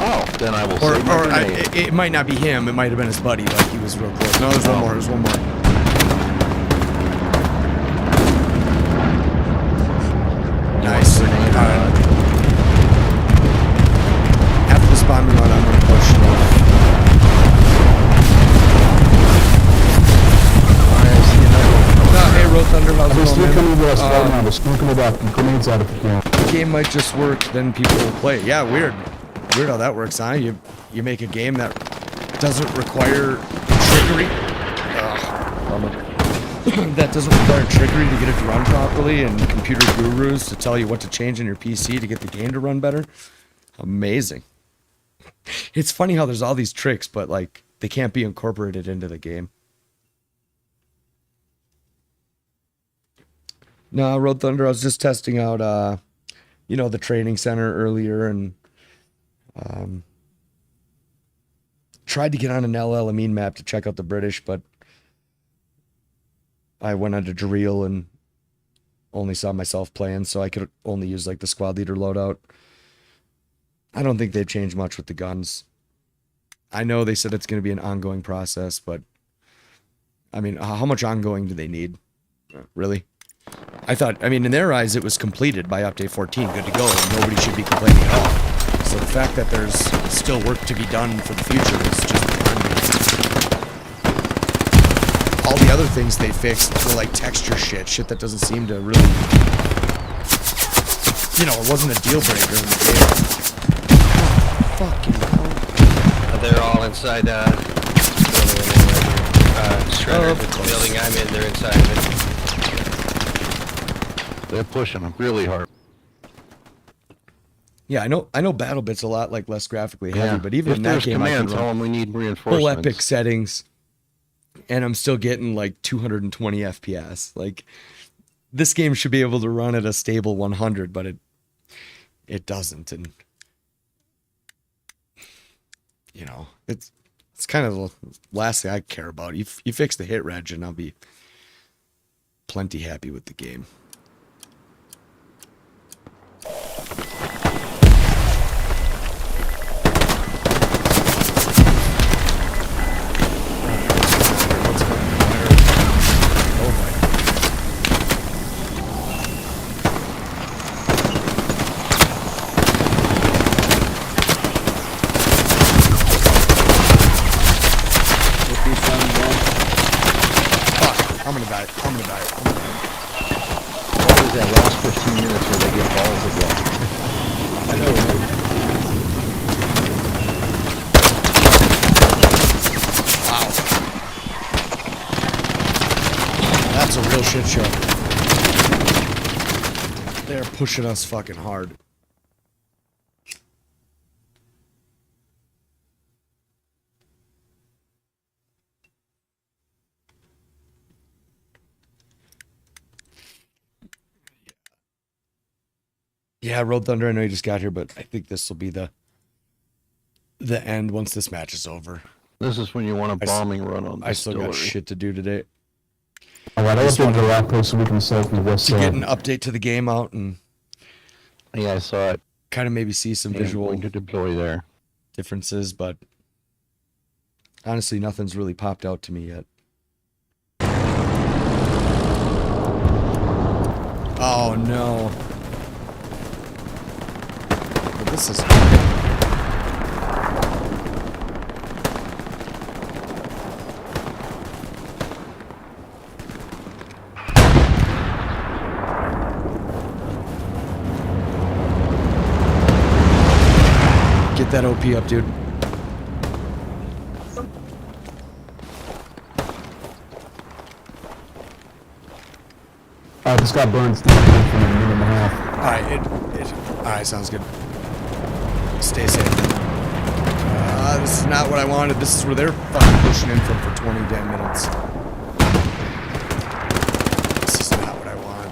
Oh, then I will Or, save my or grenade. it might not be him. It might have been his buddy. Like he was real close. No, there's one more. There's one more. Nice. After the spawn run, I'm gonna push. No, hey, Road Thunder, how's They're it still going, coming to us right now. man? They're smoking it up. Grenades out if you can. The game might just work, then people will play. Yeah, weird. Weird how that works, huh? You make a game that doesn't require trickery. That doesn't require trickery to get it to run properly, and computer gurus to tell you what to change in your PC to get the game to run better. Amazing. It's funny how there's all these tricks, but like they can't be incorporated into the game. No, Road Thunder, I was just testing out you know, the training center earlier, and Tried to get on an El Alamein map to check out the British, but I went onto Jareel and only saw myself playing, so I could only use like the squad leader loadout. I don't think they've changed much with the guns. I know they said it's going to be an ongoing process, but I mean, how much ongoing do they need? Really? I thought, I mean, in their eyes, it was completed by update 14, good to go, and nobody should be complaining at all. So the fact that there's still work to be done for the future is just beyond me. All the other things they fixed were like texture shit that doesn't seem to really, you know, it wasn't a deal breaker in the game. Fucking hell. They're all inside Shredder, the building I'm in, they're inside of it. They're pushing them really hard. Yeah, I know BattleBit's a lot like less graphically heavy, Yeah. but even If in that there's game, I command, can tell run them we need reinforcements. full epic settings, and I'm still getting like 220 FPS. Like, this game should be able to run at a stable 100, but it doesn't, and you know, it's kind of the last thing I care about. You fix the hit reg, and I'll be plenty happy with the game. I'm gonna die. What was that last 15 minutes where they get balls again? I know. Wow. That's a real shit show. They're pushing us fucking hard. Yeah, Road Thunder, I know you just got here, but I think this will be the end once this match is over. This is when you want a bombing run on the I still got distillery. shit to do today. Alright, I'll update the lap post so we can selfie this. To get an update to the game out and Yeah, I saw it. kind of maybe see some Yeah, visual going to deploy there. differences, but honestly, nothing's really popped out to me yet. Oh no. But this is get that OP up, dude. Alright, this got burned for a minute and a half. Alright, sounds good. Stay safe. This is not what I wanted. This is where they're fucking pushing in from for 20 damn minutes. This is not what I want.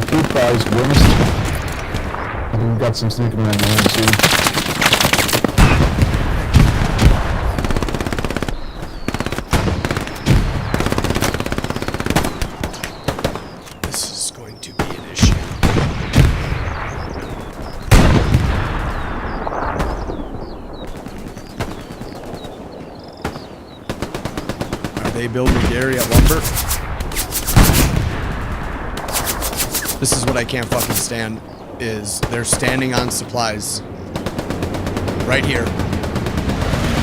Food fries, wings. I think we got some sneaking around the end too. This is going to be an issue. Are they building Gary at lumber? This is what I can't fucking stand, is they're standing on supplies. Right here.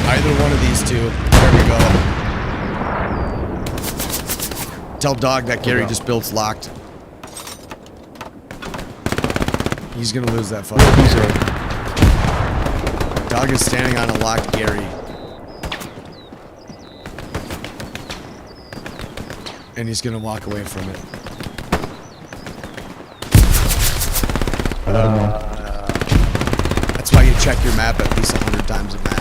Either one of these two. There we go. Tell Dog that Gary just built's locked. He's gonna lose that fucking Gary. Dog is standing on a locked Gary. And he's gonna walk away from it. That's why you check your map at least 100 times a match.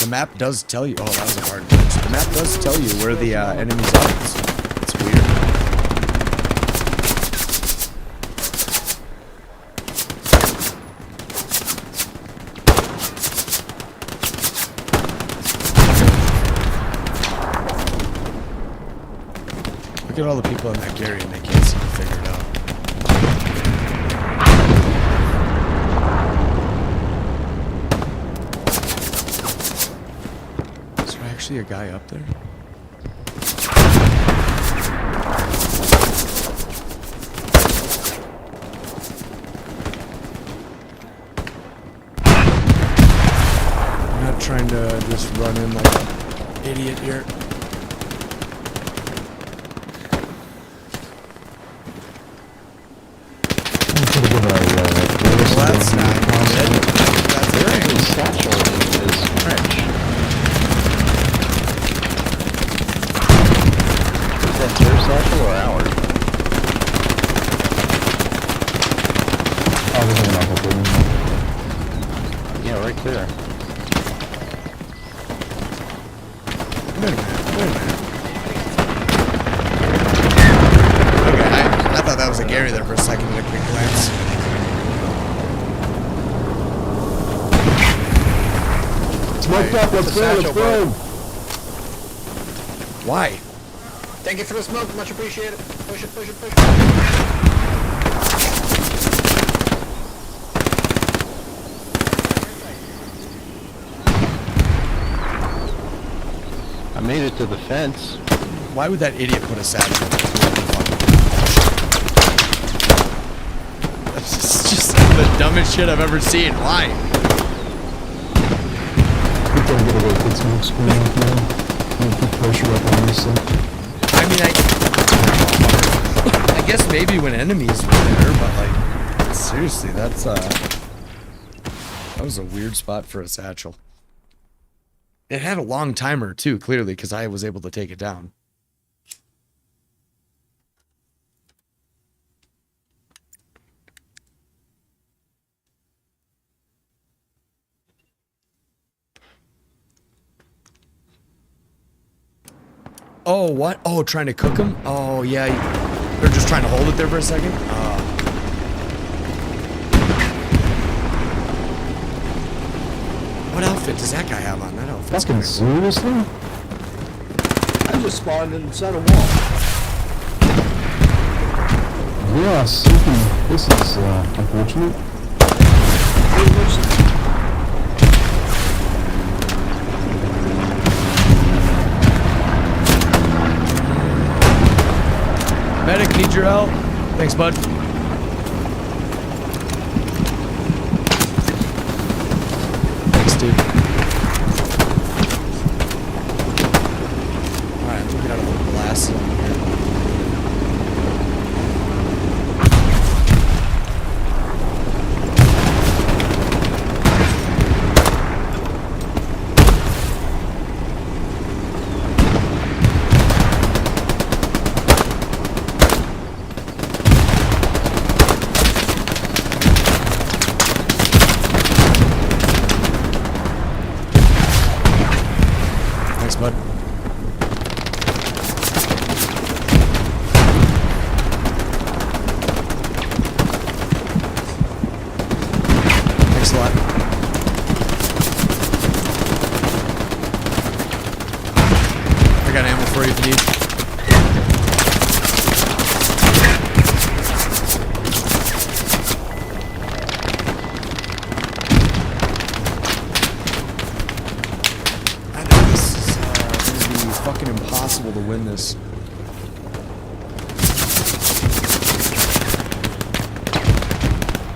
the map does tell you. Oh, that was a hard glitch. The map does tell you where the enemies are. It's weird. Look at all the people in that area and they can't seem to figure it out. Is there actually a guy up there? I'm not trying to just run in like an idiot here. Well, that's not good. That's There okay. is a satchel in this trench. Is that their satchel or ours? Oh, there's another building. Yeah, right there. Wait a minute. Okay, I thought that was a Gary there for a second at a quick glance. Smoked up, let's go, let's go! Why? Thank you for the smoke, much appreciated. Push it, push it, push it. I made it to the fence. Why would that idiot put a satchel? That's just the dumbest shit I've ever seen. Why? Keep trying to get away, put smoke screen up now. Keep pressure up on this side. I mean, I guess maybe when enemies were there, but like, seriously, that was a weird spot for a satchel. It had a long timer too, clearly, because I was able to take it down. Oh, what? Oh, trying to cook them? Oh, yeah. They're just trying to hold it there for a second? What outfit does that guy have on? That outfit's Fucking seriously? I just spawned inside a wall. Yeah, super. This is unfortunate. Pretty much. Medic, need your help. Thanks, bud. Thanks, dude. Alright, let's get out of the blast zone here. Thanks, bud. Thanks a lot. I got ammo for you if you need. I know this is gonna be fucking impossible to win this.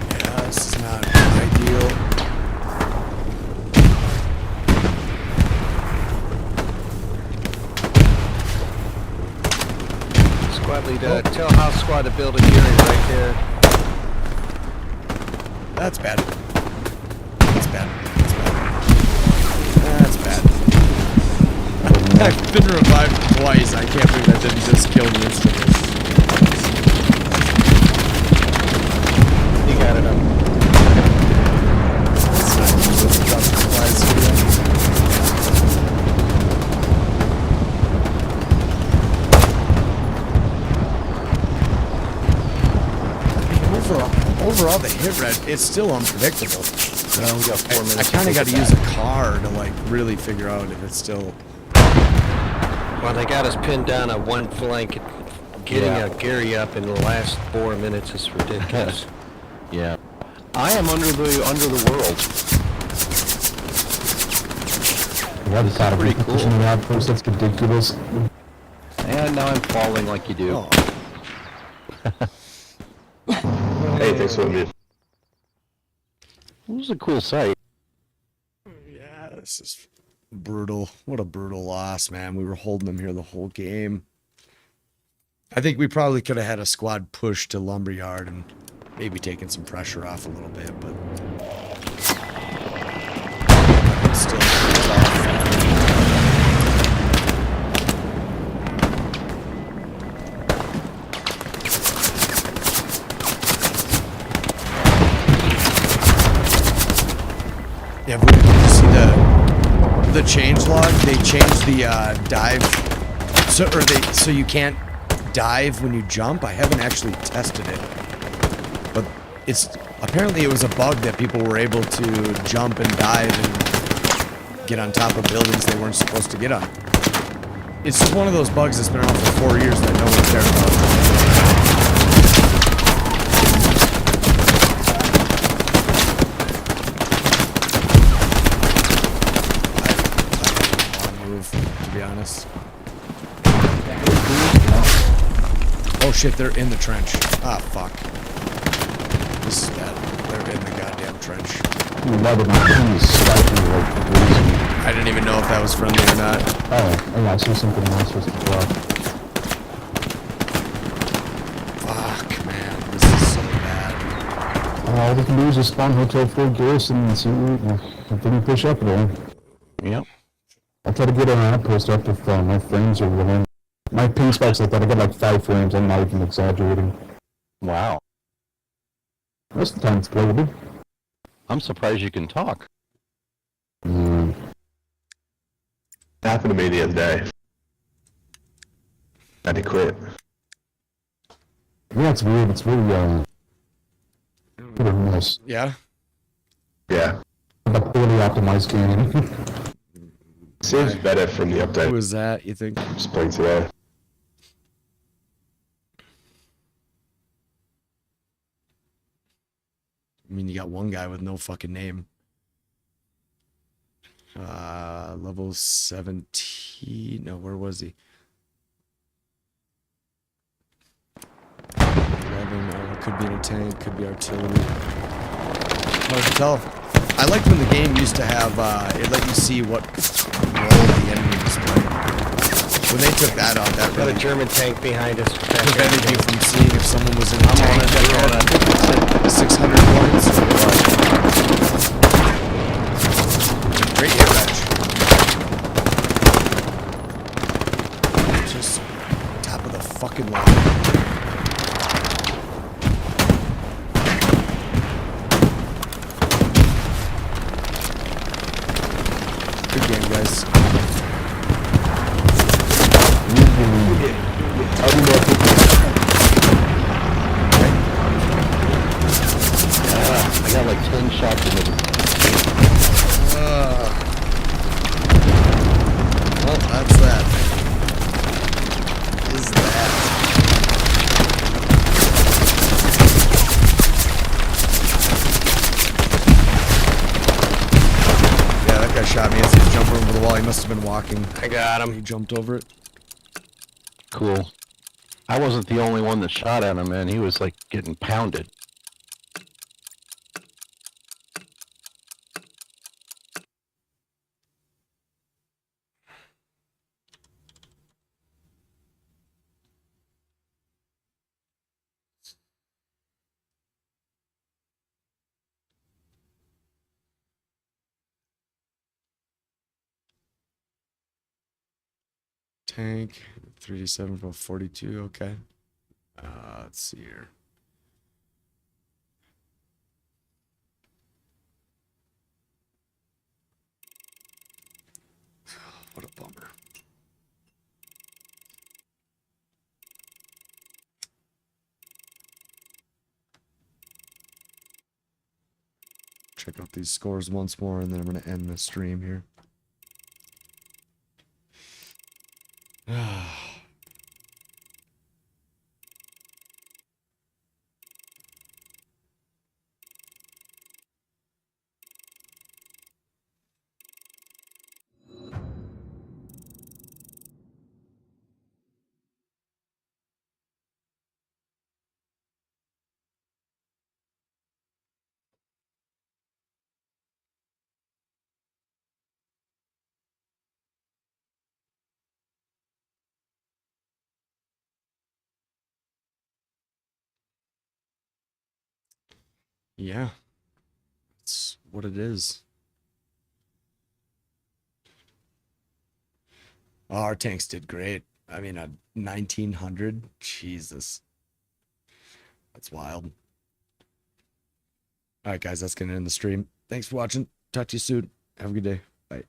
Yeah, this is not ideal. Squad leader, tell house squad to build a Geary right there. That's bad. That's bad. That's bad. That's bad. I've been revived twice. I can't believe that didn't just kill me instantly. You got it up. Let's drop supplies here. overall, the hit rate, it's still unpredictable. Well, we got 4 I minutes. kind of got to use a car to like really figure out if it's still. Well, they got us pinned down on one flank. Getting a Gary up in the last 4 minutes is ridiculous. Yeah. I am under the world. Yeah, the side of Pretty cool. pushing the outpost, that's ridiculous. And now I'm falling like you do. Oh. Hey, thanks for me. It was a cool sight. Yeah, this is brutal. What a brutal loss, man. We were holding them here the whole game. I think we probably could have had a squad push to Lumberyard and maybe taken some pressure off a little bit, but still tough. Yeah, did you see the change log? They changed the dive, so you can't dive when you jump. I haven't actually tested it, but apparently it was a bug that people were able to jump and dive and get on top of buildings they weren't supposed to get on. It's just one of those bugs that's been around for 4 years that no one cared about. To be honest. Oh shit, they're in the trench. Ah, fuck. This is bad. They're in the goddamn trench. I didn't even know if that was friendly or not. Oh, yeah, I see something else was drop. Fuck, man. This is so bad. All we can do is just spawn Hotel 4 Garrison and see if we can push up there. Yep. I'll try to get an outpost up if my frames are within. My ping spikes like that, I got like 5 frames, I'm not even exaggerating. Wow. Most of the time it's playable. I'm surprised you can talk. Happened to me the other day. Had to quit. Yeah, it's weird, it's really, pretty nice. Yeah? Yeah. A poorly optimized game. Seems better from the Who update. was that, you think? Just playing today. I mean, you got one guy with no fucking name. Level 17. No, where was he? 11. Could be in a tank, could be artillery. Hard to tell. I liked when the game used to have, it let you see what role the enemy was playing. When they took that out, that Got a really German tank behind us. prevented you from seeing if someone was in a I'm on tank it, that I'm had 600 points. Great hit match. Just top of the fucking line. Good game, guys. I got like 10 shots in it. Well, that's that. Is that? Yeah, that guy shot me as he was jumping over the wall. He must have been walking. I got him. He jumped over it. Cool. I wasn't the only one that shot at him, man. He was like getting pounded. Tank, 3D7 from 42, okay. Let's see here. What a bummer. check out these scores once more, and then I'm going to end the stream here. Yeah, it's what it is. Oh, our tanks did great. I mean, a 1900, Jesus, that's wild. All right, guys, that's gonna end the stream. Thanks for watching. Talk to you soon. Have a good day.